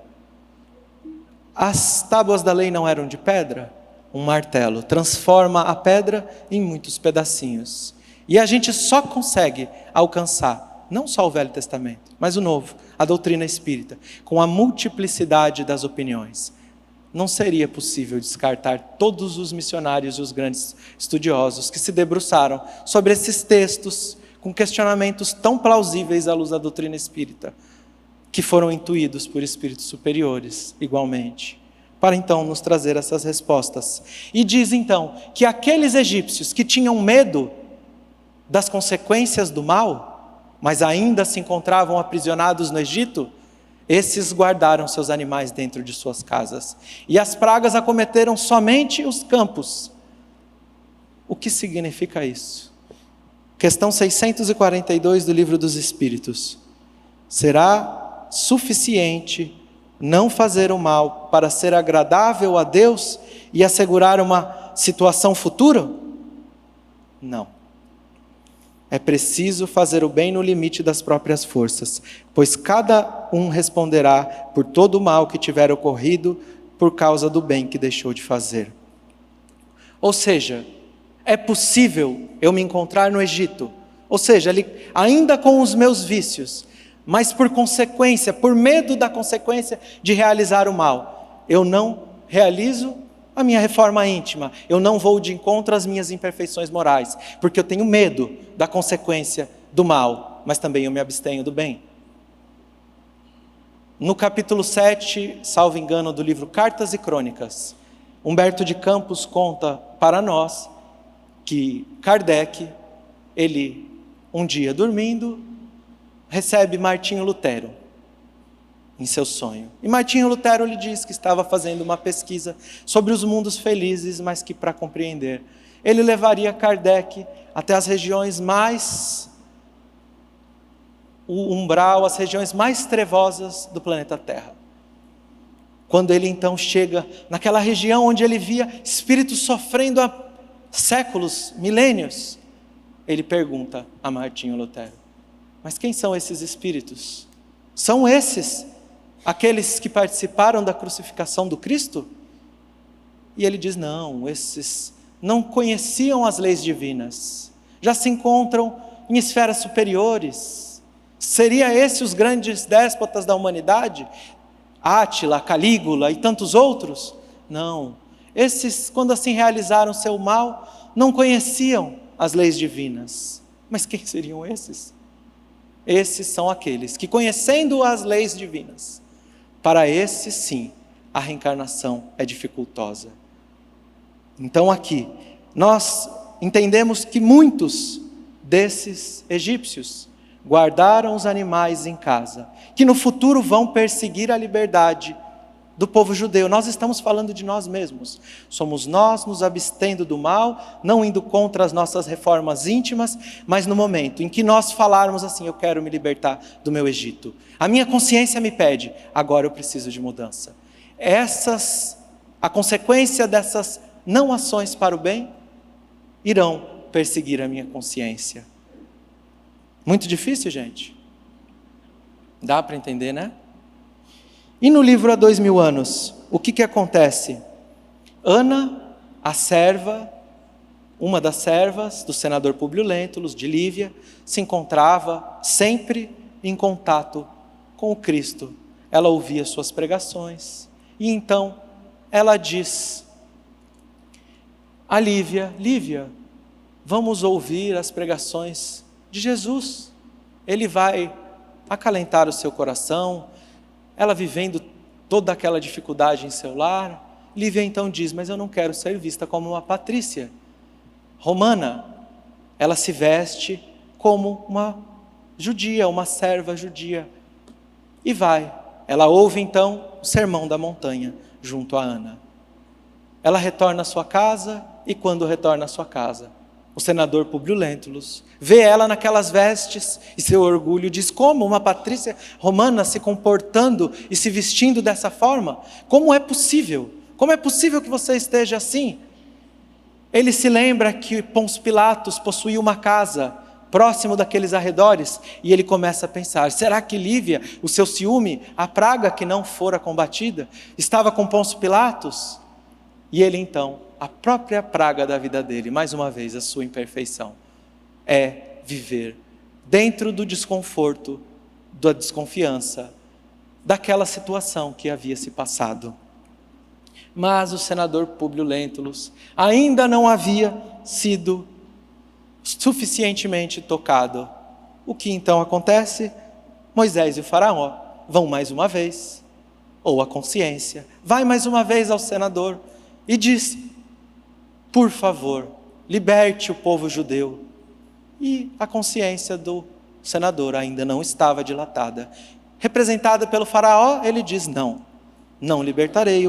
As tábuas da lei não eram de pedra? Um martelo transforma a pedra em muitos pedacinhos. E a gente só consegue alcançar, não só o Velho Testamento, mas o Novo, a doutrina espírita, com a multiplicidade das opiniões. Não seria possível descartar todos os missionários e os grandes estudiosos que se debruçaram sobre esses textos com questionamentos tão plausíveis à luz da doutrina espírita, que foram intuídos por espíritos superiores, igualmente, para então nos trazer essas respostas. E diz então que aqueles egípcios que tinham medo das consequências do mal, mas ainda se encontravam aprisionados no Egito, esses guardaram seus animais dentro de suas casas. E as pragas acometeram somente os campos. O que significa isso? Questão 642 do Livro dos Espíritos. Será suficiente não fazer o mal para ser agradável a Deus e assegurar uma situação futura? Não. É preciso fazer o bem no limite das próprias forças, pois cada um responderá por todo o mal que tiver ocorrido por causa do bem que deixou de fazer. Ou seja, é possível eu me encontrar no Egito, ou seja, ainda com os meus vícios, mas por consequência, por medo da consequência de realizar o mal, eu não realizo a minha reforma íntima, eu não vou de encontro às minhas imperfeições morais, porque eu tenho medo da consequência do mal, mas também eu me abstenho do bem. No capítulo 7, salvo engano, do livro Cartas e Crônicas, Humberto de Campos conta para nós que Kardec, ele um dia dormindo, recebe Martinho Lutero em seu sonho. E Martinho Lutero lhe diz que estava fazendo uma pesquisa sobre os mundos felizes, mas que para compreender, ele levaria Kardec até as regiões o umbral, as regiões mais trevosas do planeta Terra. Quando ele então chega naquela região onde ele via espíritos sofrendo há séculos, milênios, ele pergunta a Martinho Lutero: mas quem são esses espíritos? São esses aqueles que participaram da crucificação do Cristo? E ele diz: não, esses não conheciam as leis divinas, já se encontram em esferas superiores. Seria esses os grandes déspotas da humanidade? Átila, Calígula e tantos outros? Não, esses, quando assim realizaram seu mal, não conheciam as leis divinas. Mas quem seriam esses? Esses são aqueles que, conhecendo as leis divinas, para esses sim, a reencarnação é dificultosa. Então aqui, nós entendemos que muitos desses egípcios guardaram os animais em casa, que no futuro vão perseguir a liberdade do povo judeu. Nós estamos falando de nós mesmos. Somos nós nos abstendo do mal, não indo contra as nossas reformas íntimas, mas no momento em que nós falarmos assim: eu quero me libertar do meu Egito, a minha consciência me pede, agora eu preciso de mudança. A consequência dessas não ações para o bem, irão perseguir a minha consciência. Muito difícil, gente? Dá para entender, né? E no livro Há 2000 anos, o que acontece? Ana, a serva, uma das servas do senador Públio Lentulus, de Lívia, se encontrava sempre em contato com o Cristo. Ela ouvia suas pregações, e então ela diz a Lívia: Lívia, vamos ouvir as pregações de Jesus, ele vai acalentar o seu coração. Ela vivendo toda aquela dificuldade em seu lar, Lívia então diz: mas eu não quero ser vista como uma patrícia romana. Ela se veste como uma judia, uma serva judia, e vai. Ela ouve então o sermão da montanha junto a Ana. Ela retorna à sua casa, e quando retorna à sua casa, o senador Públio Lentulus vê ela naquelas vestes, e seu orgulho diz: como uma patrícia romana se comportando e se vestindo dessa forma? Como é possível? Como é possível que você esteja assim? Ele se lembra que Pôncio Pilatos possuía uma casa próximo daqueles arredores, e ele começa a pensar: será que Lívia, o seu ciúme, a praga que não fora combatida, estava com Pôncio Pilatos? E ele então, a própria praga da vida dele, mais uma vez a sua imperfeição, é viver dentro do desconforto, da desconfiança, daquela situação que havia se passado. Mas o senador Públio Lentulus ainda não havia sido suficientemente tocado. O que então acontece? Moisés e o faraó vão mais uma vez, ou a consciência, vai mais uma vez ao senador e diz: por favor, liberte o povo judeu. E a consciência do senador ainda não estava dilatada. Representada pelo faraó, ele diz: não libertarei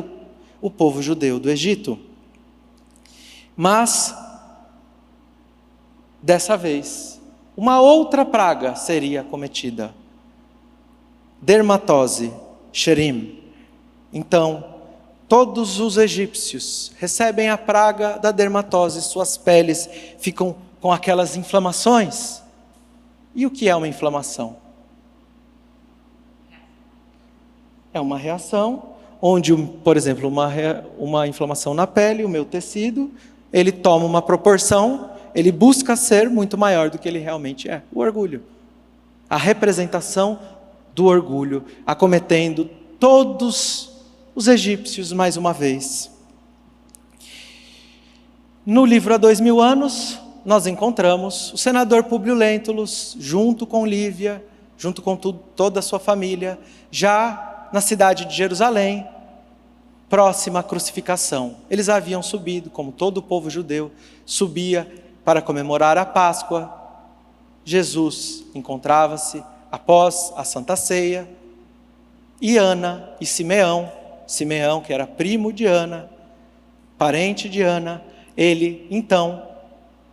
o povo judeu do Egito. Mas, dessa vez, uma outra praga seria cometida: dermatose, Sherim. Então, todos os egípcios recebem a praga da dermatose, suas peles ficam com aquelas inflamações. E o que é uma inflamação? É uma reação onde, por exemplo, uma inflamação na pele, o meu tecido, ele toma uma proporção, ele busca ser muito maior do que ele realmente é. O orgulho. A representação do orgulho, acometendo todos os egípcios mais uma vez. No livro Há 2000 anos, nós encontramos o senador Públio Lentulus, junto com Lívia, junto com toda a sua família, já na cidade de Jerusalém, próxima à crucificação. Eles haviam subido, como todo o povo judeu, subia para comemorar a Páscoa. Jesus encontrava-se após a Santa Ceia, e Ana e Simeão, que era primo de Ana, parente de Ana,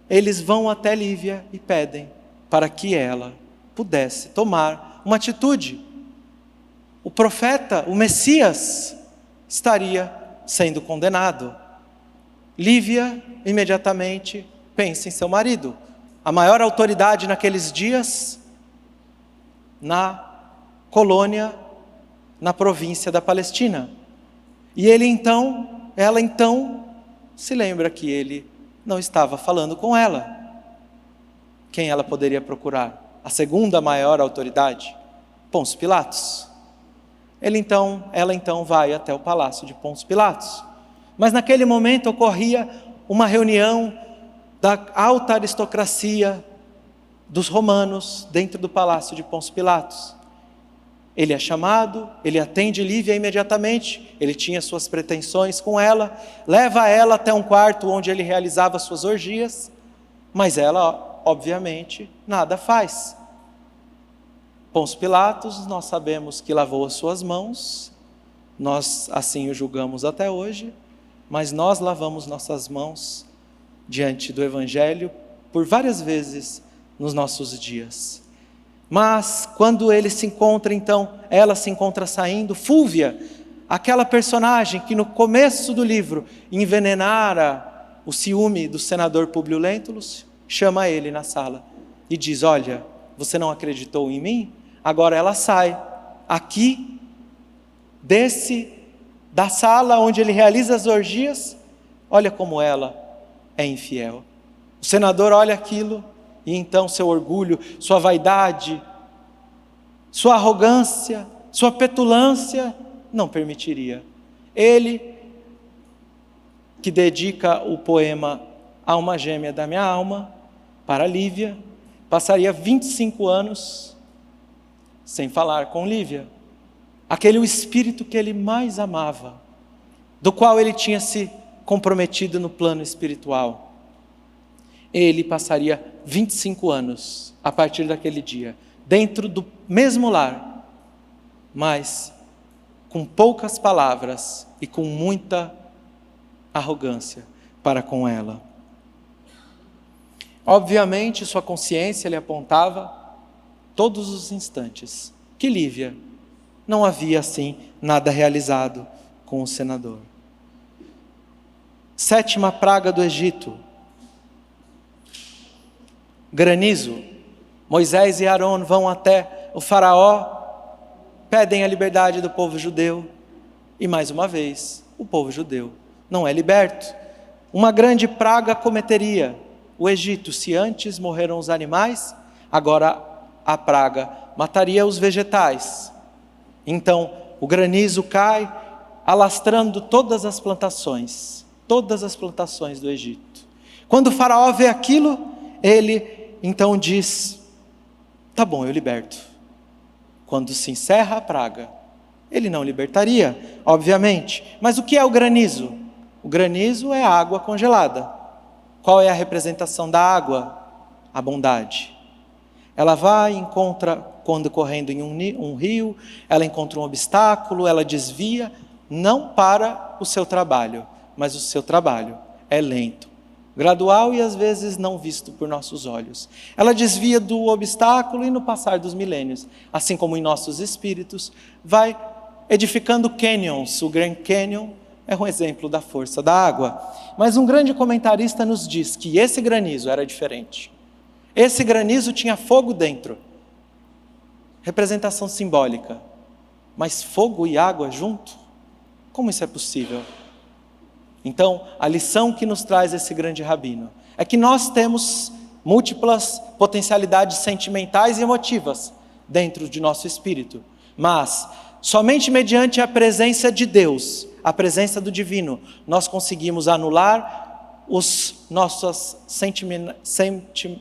eles vão até Lívia e pedem para que ela pudesse tomar uma atitude. O profeta, o Messias, estaria sendo condenado. Lívia imediatamente pensa em seu marido, a maior autoridade naqueles dias na colônia, na província da Palestina. E ela então se lembra que ele não estava falando com ela. Quem ela poderia procurar? A segunda maior autoridade? Pôncio Pilatos. Ela então vai até o palácio de Pôncio Pilatos. Mas naquele momento ocorria uma reunião da alta aristocracia dos romanos dentro do palácio de Pôncio Pilatos. Ele é chamado, ele atende Lívia imediatamente, ele tinha suas pretensões com ela, leva ela até um quarto onde ele realizava suas orgias, mas ela, obviamente, nada faz. Pôncio Pilatos, nós sabemos que lavou as suas mãos, nós assim o julgamos até hoje, mas nós lavamos nossas mãos diante do Evangelho por várias vezes nos nossos dias. Mas quando ele se encontra, então, ela se encontra saindo, Fúvia, aquela personagem que no começo do livro envenenara o ciúme do senador Públio Lentulus, chama ele na sala e diz: olha, você não acreditou em mim? Agora ela sai aqui, desce da sala onde ele realiza as orgias, olha como ela é infiel. O senador olha aquilo, e então seu orgulho, sua vaidade, sua arrogância, sua petulância não permitiria. Ele, que dedica o poema Alma Gêmea da Minha Alma para Lívia, passaria 25 anos sem falar com Lívia. Aquele o espírito que ele mais amava, do qual ele tinha se comprometido no plano espiritual. Ele passaria 25 anos, a partir daquele dia, dentro do mesmo lar, mas com poucas palavras e com muita arrogância para com ela. Obviamente, sua consciência lhe apontava todos os instantes que Lívia não havia assim nada realizado com o senador. 7ª praga do Egito. Granizo. Moisés e Arão vão até o faraó, pedem a liberdade do povo judeu, e mais uma vez, o povo judeu não é liberto. Uma grande praga acometeria o Egito. Se antes morreram os animais, agora a praga mataria os vegetais. Então, o granizo cai, alastrando todas as plantações do Egito. Quando o faraó vê aquilo, ele então diz: tá bom, eu liberto. Quando se encerra a praga, ele não libertaria, obviamente. Mas o que é o granizo? O granizo é água congelada. Qual é a representação da água? A bondade. Ela vai e encontra, quando correndo em um rio, ela encontra um obstáculo, ela desvia, não para o seu trabalho, mas o seu trabalho é lento, gradual e às vezes não visto por nossos olhos. Ela desvia do obstáculo e no passar dos milênios, assim como em nossos espíritos, vai edificando canyons. O Grand Canyon é um exemplo da força da água. Mas um grande comentarista nos diz que esse granizo era diferente. Esse granizo tinha fogo dentro. Representação simbólica. Mas fogo e água junto? Como isso é possível? Então, a lição que nos traz esse grande rabino é que nós temos múltiplas potencialidades sentimentais e emotivas dentro de nosso espírito, mas somente mediante a presença de Deus, a presença do divino, nós conseguimos anular os nossos sentimentos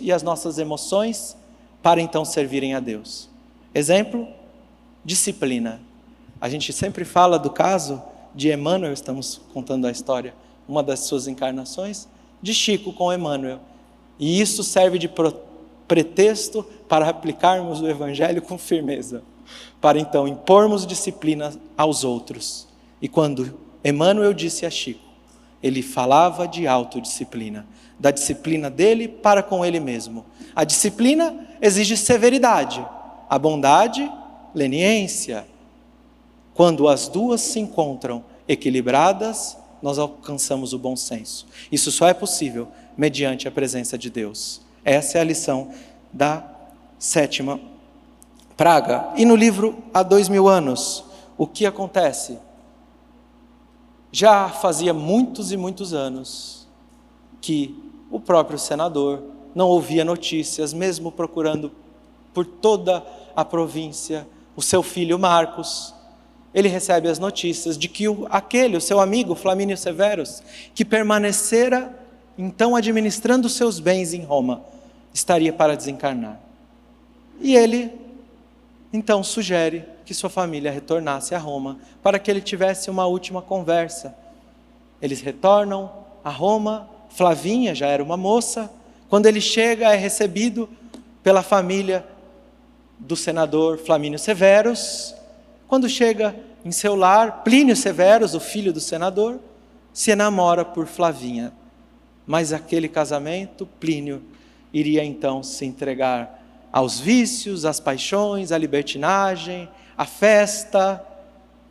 e as nossas emoções para então servirem a Deus. Exemplo, disciplina. A gente sempre fala do caso de Emmanuel, estamos contando a história, uma das suas encarnações, de Chico com Emmanuel. E isso serve de pretexto para aplicarmos o Evangelho com firmeza, para então impormos disciplina aos outros. E quando Emmanuel disse a Chico, ele falava de autodisciplina, da disciplina dele para com ele mesmo. A disciplina exige severidade, a bondade, leniência. Quando as duas se encontram equilibradas, nós alcançamos o bom senso. Isso só é possível mediante a presença de Deus. Essa é a lição da 7ª praga. E no livro Há 2000 anos, o que acontece? Já fazia muitos e muitos anos que o próprio senador não ouvia notícias, mesmo procurando por toda a província, o seu filho Marcos. Ele recebe as notícias de que o seu amigo Flamínio Severus, que permanecera então administrando seus bens em Roma, estaria para desencarnar. E ele então sugere que sua família retornasse a Roma, para que ele tivesse uma última conversa. Eles retornam a Roma, Flavinha já era uma moça. Quando ele chega, é recebido pela família do senador Flamínio Severus. Quando chega em seu lar, Plínio Severus, o filho do senador, se enamora por Flavinha. Mas aquele casamento, Plínio iria então se entregar aos vícios, às paixões, à libertinagem, à festa.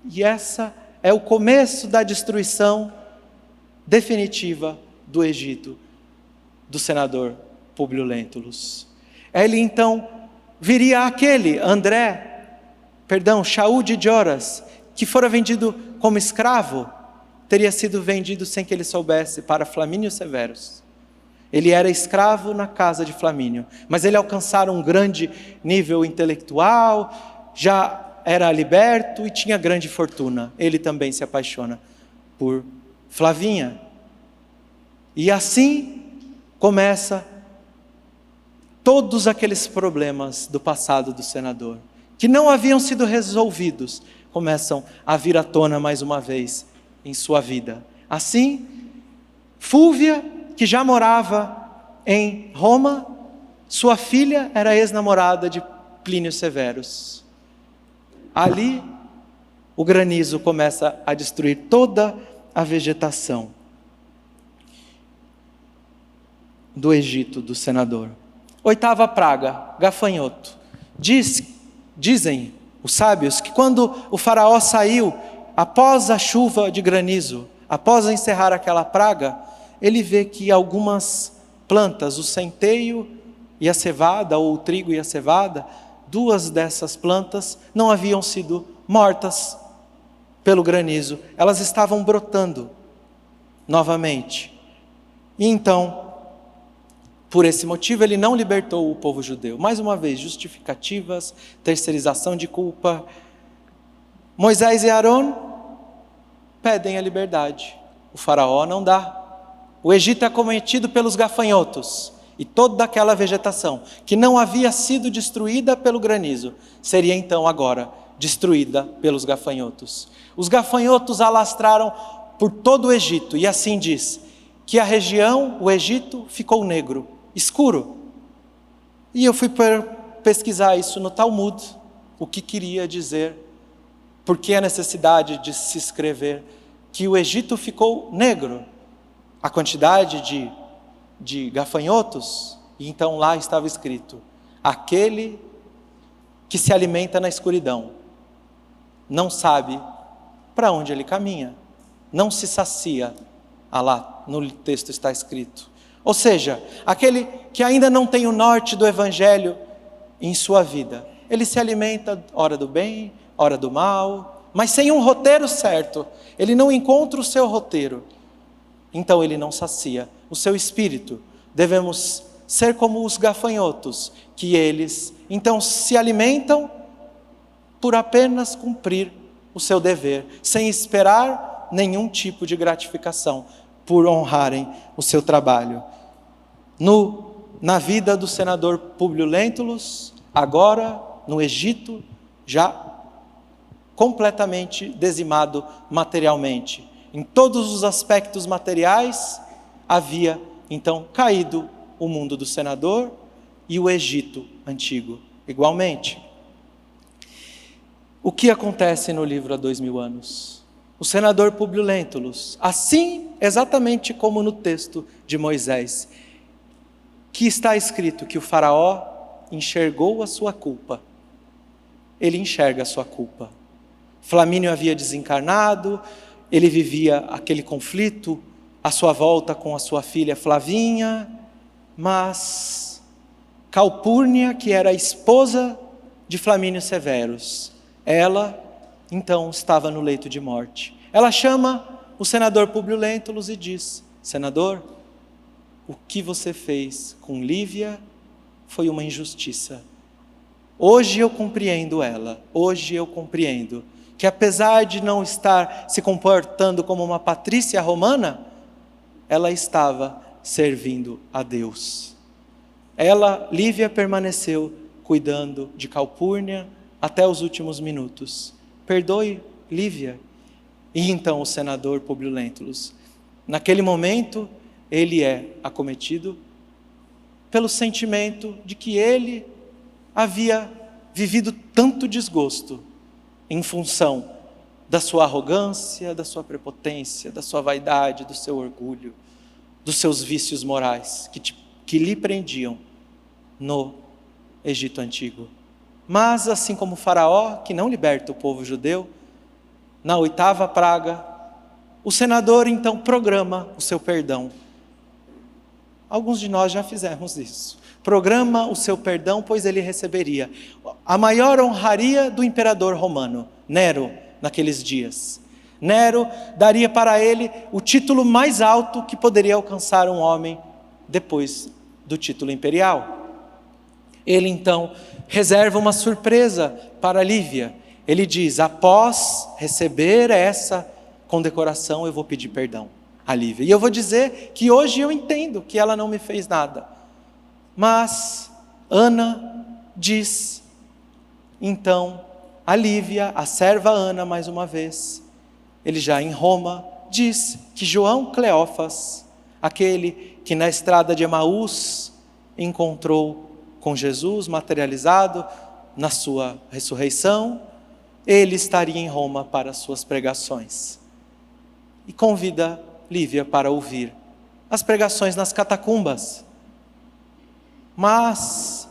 E essa é o começo da destruição definitiva do Egito, do senador Públio Lentulus. Ele então viria aquele Shaul de Joras, que fora vendido como escravo, teria sido vendido sem que ele soubesse para Flamínio Severus. Ele era escravo na casa de Flamínio, mas ele alcançara um grande nível intelectual, já era liberto e tinha grande fortuna. Ele também se apaixona por Flavinha. E assim começa todos aqueles problemas do passado do senador, que não haviam sido resolvidos, começam a vir à tona mais uma vez em sua vida. Assim, Fúvia, que já morava em Roma, sua filha era ex-namorada de Plínio Severus. Ali, o granizo começa a destruir toda a vegetação do Egito, do senador. 8ª praga, gafanhoto. Dizem os sábios que quando o faraó saiu, após a chuva de granizo, após encerrar aquela praga, ele vê que algumas plantas, o centeio e a cevada, ou o trigo e a cevada, 2 dessas plantas não haviam sido mortas pelo granizo, elas estavam brotando novamente. E então, por esse motivo, ele não libertou o povo judeu. Mais uma vez, justificativas, terceirização de culpa. Moisés e Arão pedem a liberdade. O faraó não dá. O Egito é acometido pelos gafanhotos. E toda aquela vegetação que não havia sido destruída pelo granizo, seria então agora destruída pelos gafanhotos. Os gafanhotos alastraram por todo o Egito. E assim diz, que a região, o Egito, ficou negro, escuro. E eu fui pesquisar isso no Talmud, o que queria dizer, por que a necessidade de se escrever que o Egito ficou negro, a quantidade de gafanhotos, e então lá estava escrito, aquele que se alimenta na escuridão, não sabe para onde ele caminha, não se sacia, lá no texto está escrito, Ou seja, aquele que ainda não tem o norte do Evangelho em sua vida. Ele se alimenta hora do bem, hora do mal, mas sem um roteiro certo. Ele não encontra o seu roteiro. Então ele não sacia o seu espírito. Devemos ser como os gafanhotos, que eles então se alimentam por apenas cumprir o seu dever, sem esperar nenhum tipo de gratificação, por honrarem o seu trabalho. Na vida do senador Públio Lentulus, agora no Egito, já completamente dizimado materialmente. Em todos os aspectos materiais, havia então caído o mundo do senador e o Egito antigo, igualmente. O que acontece no livro há 2000 anos? O senador Públio Lentulus, assim exatamente como no texto de Moisés, que está escrito que o faraó enxergou a sua culpa. Ele enxerga a sua culpa. Flamínio havia desencarnado, ele vivia aquele conflito à sua volta com a sua filha Flavinha, mas Calpurnia, que era a esposa de Flamínio Severus, ela então estava no leito de morte. Ela chama o senador Públio Lentulus e diz: senador, o que você fez com Lívia foi uma injustiça. Hoje eu compreendo ela, hoje eu compreendo que apesar de não estar se comportando como uma patrícia romana, ela estava servindo a Deus. Lívia permaneceu cuidando de Calpurnia até os últimos minutos. Perdoe Lívia. E então o senador Públio Lentulus, naquele momento, ele é acometido pelo sentimento de que ele havia vivido tanto desgosto em função da sua arrogância, da sua prepotência, da sua vaidade, do seu orgulho, dos seus vícios morais que lhe prendiam no Egito Antigo. Mas assim como o faraó, que não liberta o povo judeu, na 8ª praga, o senador então programa o seu perdão. Alguns de nós já fizemos isso. Programa o seu perdão, pois ele receberia a maior honraria do imperador romano, Nero, naqueles dias. Nero daria para ele o título mais alto que poderia alcançar um homem depois do título imperial. Ele então reserva uma surpresa para Lívia. Ele diz: após receber essa condecoração, eu vou pedir perdão a Lívia. E eu vou dizer que hoje eu entendo que ela não me fez nada. Mas Ana diz, então, a Lívia, a serva Ana, mais uma vez, ele já em Roma, diz que João Cleófas, aquele que na estrada de Emaús encontrou com Jesus materializado na sua ressurreição, ele estaria em Roma para as suas pregações. E convida Lívia para ouvir as pregações nas catacumbas. Mas,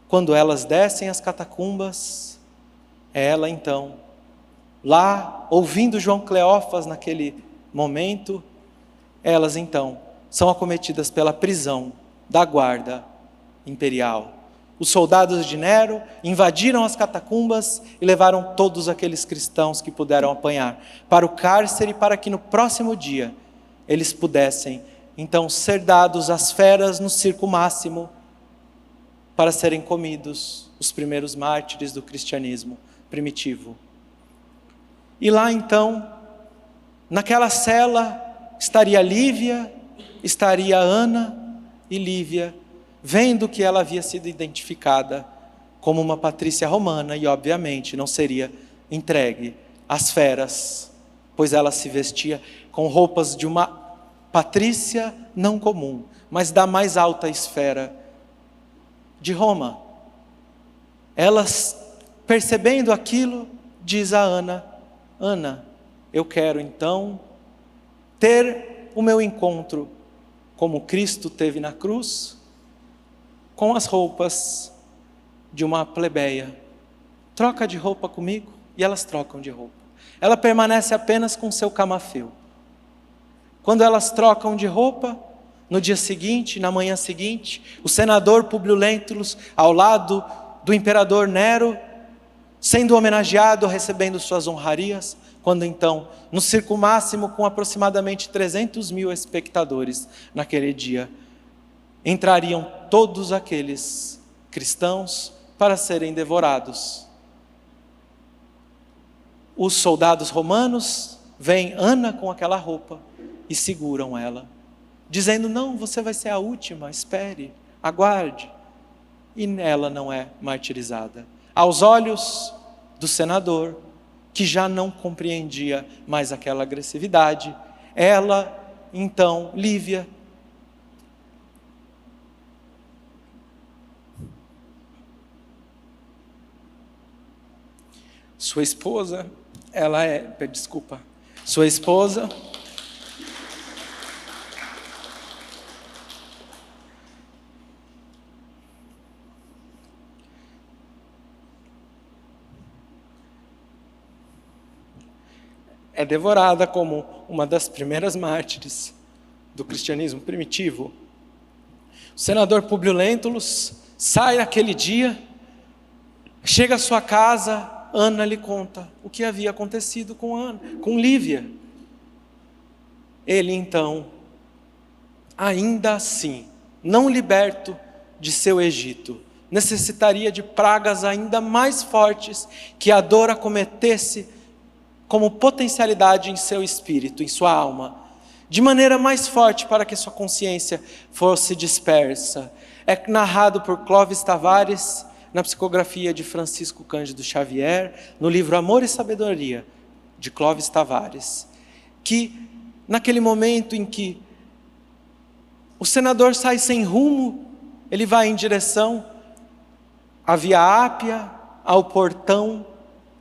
quando elas descem as catacumbas, ela então, lá ouvindo João Cleófas naquele momento, elas então são acometidas pela prisão da guarda imperial. Os soldados de Nero invadiram as catacumbas e levaram todos aqueles cristãos que puderam apanhar para o cárcere, para que no próximo dia eles pudessem então ser dados às feras no circo máximo para serem comidos, os primeiros mártires do cristianismo primitivo. E lá então, naquela cela, estaria Lívia, estaria Ana, e Lívia, vendo que ela havia sido identificada como uma patrícia romana, e obviamente não seria entregue às feras, pois ela se vestia com roupas de uma patrícia não comum, mas da mais alta esfera de Roma. Elas, percebendo aquilo, diz a Ana: Ana, eu quero então ter o meu encontro como Cristo teve na cruz, com as roupas de uma plebeia. Troca de roupa comigo? E elas trocam de roupa. Ela permanece apenas com seu camafeu. Quando elas trocam de roupa, no dia seguinte, na manhã seguinte, o senador Públio Lentulus, ao lado do imperador Nero, sendo homenageado, recebendo suas honrarias, quando então, no circo máximo, com aproximadamente 300.000 espectadores naquele dia, entrariam todos aqueles cristãos para serem devorados. Os soldados romanos veem Ana com aquela roupa e seguram ela, dizendo: não, você vai ser a última, espere, aguarde. E ela não é martirizada. Aos olhos do senador, que já não compreendia mais aquela agressividade, ela, então, Lívia, sua esposa, sua esposa é devorada como uma das primeiras mártires do cristianismo primitivo. O senador Públio Lentulus sai naquele dia, chega à sua casa, Ana lhe conta o que havia acontecido com Lívia. Ele então, ainda assim, não liberto de seu Egito, necessitaria de pragas ainda mais fortes que a dor acometesse como potencialidade em seu espírito, em sua alma, de maneira mais forte para que sua consciência fosse dispersa. É narrado por Clóvis Tavares, na psicografia de Francisco Cândido Xavier, no livro Amor e Sabedoria, de Clóvis Tavares, que naquele momento em que o senador sai sem rumo, ele vai em direção à Via Ápia, ao portão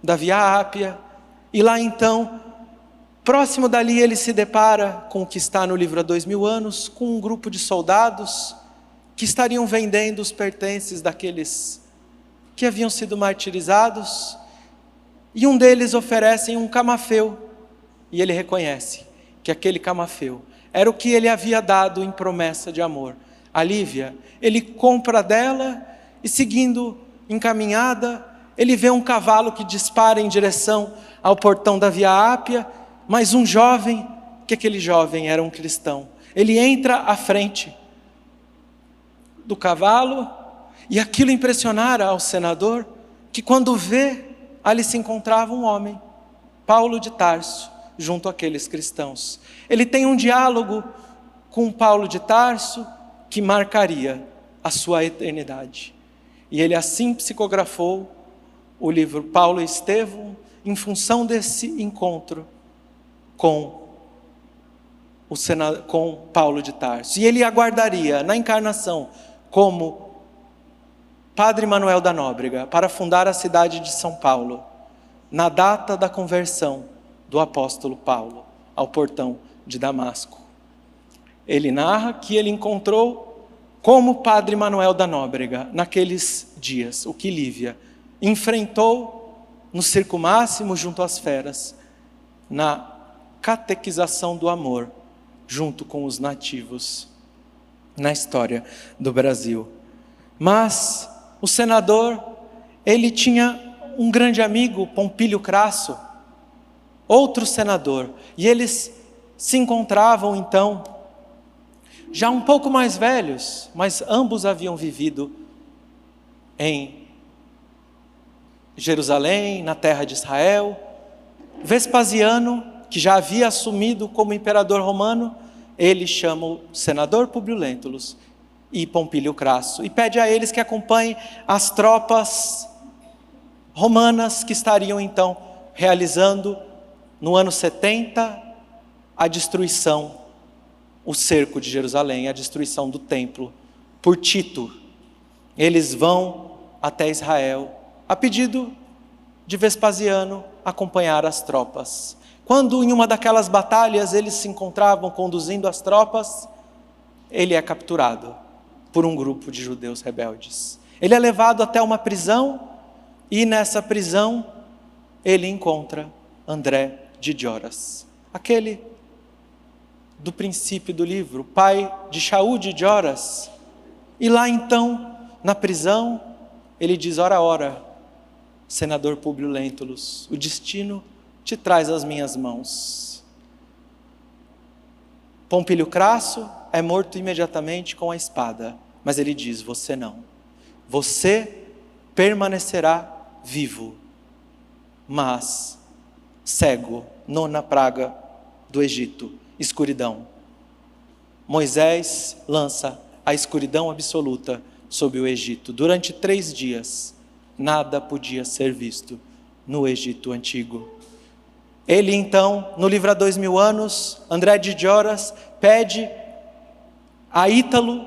da Via Ápia, e lá então, próximo dali, ele se depara com o que está no livro há 2000 anos, com um grupo de soldados que estariam vendendo os pertences daqueles que haviam sido martirizados, e um deles oferece um camafeu, e ele reconhece que aquele camafeu era o que ele havia dado em promessa de amor a Lívia. Ele compra dela e, seguindo encaminhada, ele vê um cavalo que dispara em direção ao portão da Via Ápia, mas um jovem, que aquele jovem era um cristão, ele entra à frente do cavalo, e aquilo impressionara ao senador, que quando vê, ali se encontrava um homem, Paulo de Tarso, junto àqueles cristãos. Ele tem um diálogo com Paulo de Tarso, que marcaria a sua eternidade. E ele assim psicografou o livro Paulo e Estevão, em função desse encontro com Paulo de Tarso. E ele aguardaria na encarnação como Padre Manuel da Nóbrega para fundar a cidade de São Paulo, na data da conversão do apóstolo Paulo ao portão de Damasco. Ele narra que ele encontrou como Padre Manuel da Nóbrega naqueles dias, o que Lívia enfrentou no circo máximo junto às feras, na catequização do amor junto com os nativos na história do Brasil. Mas o senador, ele tinha um grande amigo, Pompílio Crasso, outro senador, e eles se encontravam então, já um pouco mais velhos, mas ambos haviam vivido em Jerusalém, na terra de Israel. Vespasiano, que já havia assumido como imperador romano, ele chama o senador Públio Lentulus e Pompílio Crasso, e pede a eles que acompanhem as tropas romanas que estariam então realizando no ano 70 a destruição, o cerco de Jerusalém, a destruição do templo por Tito. Eles vão até Israel a pedido de Vespasiano acompanhar as tropas. Quando em uma daquelas batalhas eles se encontravam conduzindo as tropas, ele é capturado por um grupo de judeus rebeldes. Ele é levado até uma prisão, e nessa prisão ele encontra André de Gioras, aquele do princípio do livro, pai de Shaul de Joras. E lá então, na prisão, ele diz: ora, ora, senador Públio Lentulus, o destino te traz às minhas mãos. Pompílio Crasso é morto imediatamente com a espada, mas ele diz: você não, você permanecerá vivo, mas cego, nona praga do Egito, escuridão. Moisés lança a escuridão absoluta sobre o Egito. Durante 3 dias, nada podia ser visto no Egito antigo. Ele então, no livro Há 2000 anos, André de Joras pede a Ítalo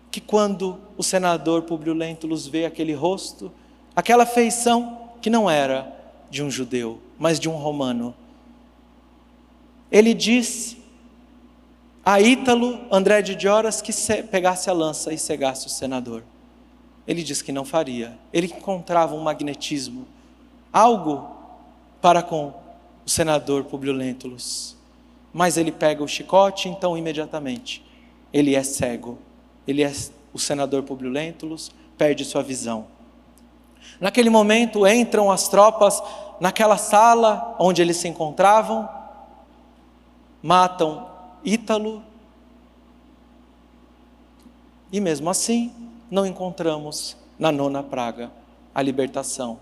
que quando o senador Públio Lentulus vê aquele rosto, aquela feição que não era de um judeu, mas de um romano, ele diz a Ítalo, André de Joras, que pegasse a lança e cegasse o senador. Ele diz que não faria. Ele encontrava um magnetismo, algo para com o senador Públio Lentulus. Mas ele pega o chicote, então imediatamente ele é cego. O senador Públio Lentulus perde sua visão. Naquele momento entram as tropas naquela sala onde eles se encontravam, matam Ítalo, e mesmo assim não encontramos na nona praga a libertação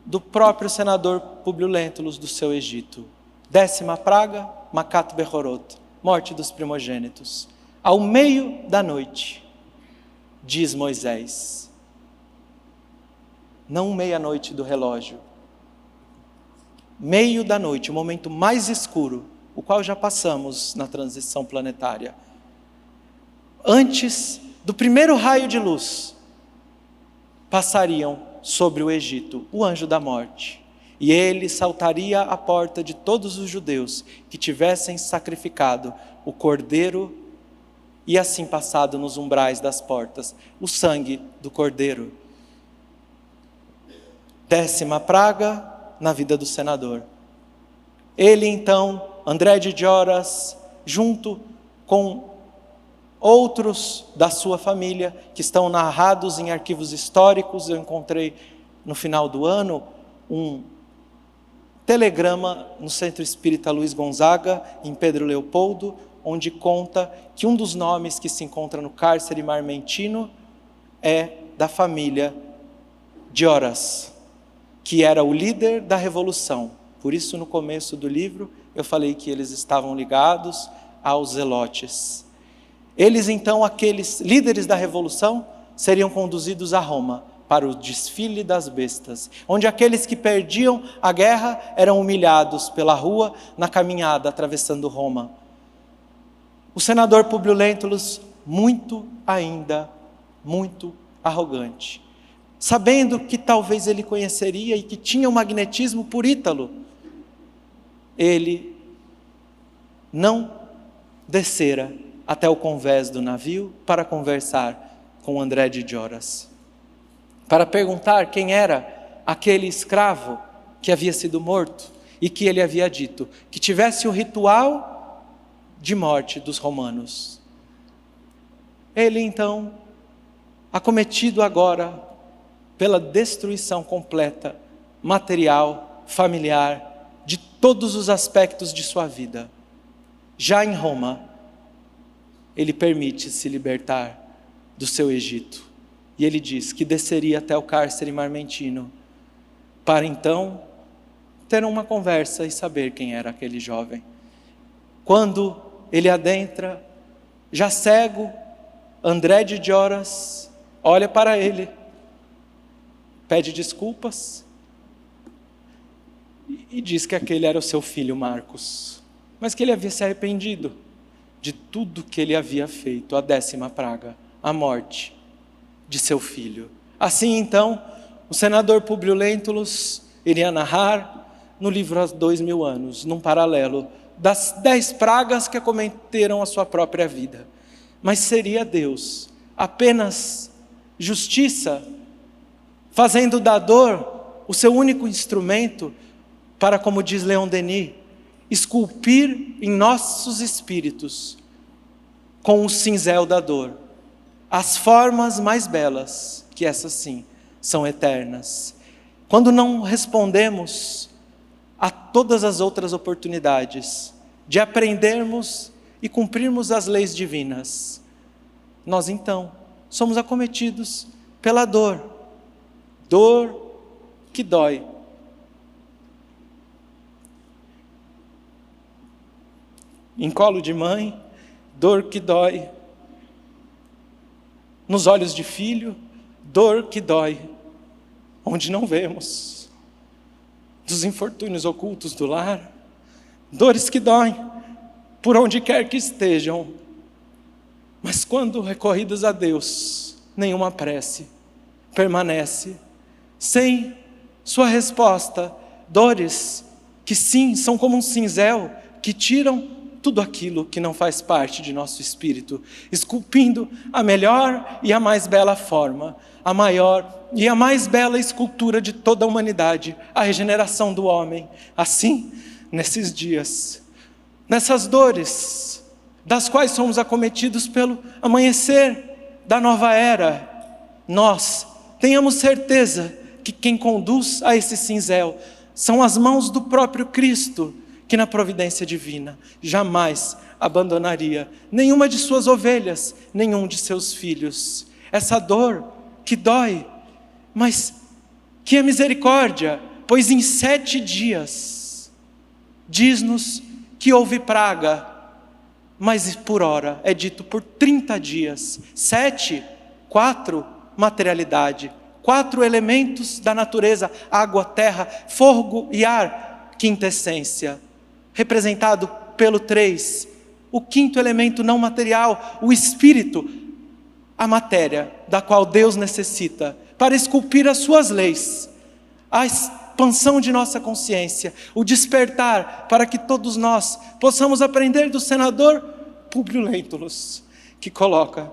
do próprio senador Públio Lentulus do seu Egito. 10ª praga, Macat Behorot, morte dos primogênitos. Ao meio da noite, diz Moisés, não meia-noite do relógio, meio da noite, o momento mais escuro, o qual já passamos na transição planetária. Antes do primeiro raio de luz, passariam sobre o Egito o anjo da morte, e ele saltaria à porta de todos os judeus que tivessem sacrificado o cordeiro e assim passado nos umbrais das portas o sangue do cordeiro. 10ª praga na vida do senador. Ele então, André de Joras, junto com outros da sua família, que estão narrados em arquivos históricos, eu encontrei no final do ano um telegrama no Centro Espírita Luiz Gonzaga, em Pedro Leopoldo, onde conta que um dos nomes que se encontra no cárcere marmentino é da família Joras, que era o líder da revolução. Por isso, no começo do livro, eu falei que eles estavam ligados aos zelotes. Eles, então, aqueles líderes da revolução, seriam conduzidos a Roma para o desfile das bestas, onde aqueles que perdiam a guerra eram humilhados pela rua, na caminhada, atravessando Roma. O senador Públio Lentulus, muito arrogante, sabendo que talvez ele conheceria e que tinha um magnetismo por Ítalo, ele não descera até o convés do navio para conversar com André de Joras, para perguntar quem era aquele escravo que havia sido morto e que ele havia dito que tivesse o ritual de morte dos romanos. Ele então, acometido agora pela destruição completa, material, familiar, de todos os aspectos de sua vida, já em Roma, ele permite se libertar do seu Egito. E ele diz que desceria até o cárcere marmentino, para então ter uma conversa e saber quem era aquele jovem. Quando ele adentra, já cego, André de Joras olha para ele, pede desculpas e diz que aquele era o seu filho Marcos, mas que ele havia se arrependido de tudo que ele havia feito, a 10ª praga, a morte de seu filho. Assim então, o senador Públio Lentulus iria narrar no livro Há 2000 anos, num paralelo, das 10 pragas que acometeram a sua própria vida. Mas seria Deus, apenas justiça, fazendo da dor o seu único instrumento para, como diz Leon Denis, esculpir em nossos espíritos, com o cinzel da dor, as formas mais belas, que essas sim, são eternas. Quando não respondemos a todas as outras oportunidades de aprendermos e cumprirmos as leis divinas, nós então somos acometidos pela dor, dor que dói. Em colo de mãe, dor que dói. Nos olhos de filho, dor que dói. Onde não vemos, dos infortúnios ocultos do lar, dores que doem, por onde quer que estejam. Mas quando recorridos a Deus, nenhuma prece permanece sem sua resposta. Dores que sim, são como um cinzel, que tiram tudo aquilo que não faz parte de nosso espírito, esculpindo a melhor e a mais bela forma, a maior e a mais bela escultura de toda a humanidade, a regeneração do homem. Assim, nesses dias, nessas dores, das quais somos acometidos pelo amanhecer da nova era, nós tenhamos certeza que quem conduz a esse cinzel são as mãos do próprio Cristo, que na providência divina jamais abandonaria nenhuma de suas ovelhas, nenhum de seus filhos. Essa dor que dói, mas que é misericórdia, pois em 7 dias, diz-nos que houve praga, mas por hora é dito por 30 dias. 7, 4, materialidade, 4 elementos da natureza, água, terra, fogo e ar, quinta essência, representado pelo 3, o quinto elemento não material, o espírito, a matéria da qual Deus necessita para esculpir as suas leis, a expansão de nossa consciência, o despertar para que todos nós possamos aprender do senador Públio Lentulus, que coloca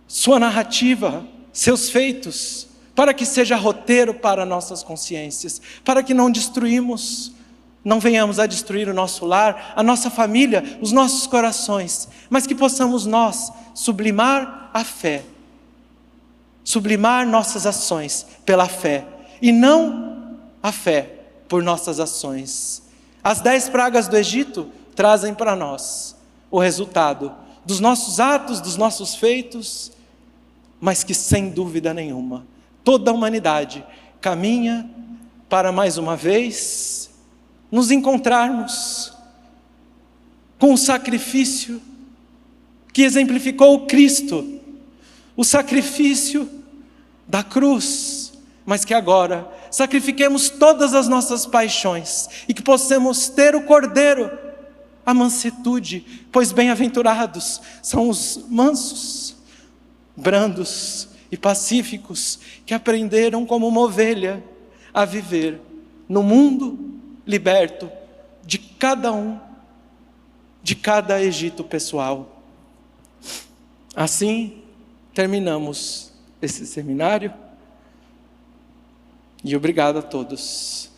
sua narrativa, seus feitos, para que seja roteiro para nossas consciências, para que não venhamos a destruir o nosso lar, a nossa família, os nossos corações, mas que possamos nós sublimar a fé, sublimar nossas ações pela fé, e não a fé por nossas ações. As 10 pragas do Egito trazem para nós o resultado dos nossos atos, dos nossos feitos, mas que sem dúvida nenhuma, toda a humanidade caminha para mais uma vez nos encontrarmos com o sacrifício que exemplificou o Cristo, o sacrifício da cruz, mas que agora sacrifiquemos todas as nossas paixões e que possamos ter o Cordeiro, a mansuetude, pois bem-aventurados são os mansos, brandos e pacíficos, que aprenderam como uma ovelha a viver no mundo liberto de cada um, de cada Egito pessoal. Assim, terminamos esse seminário, e obrigado a todos.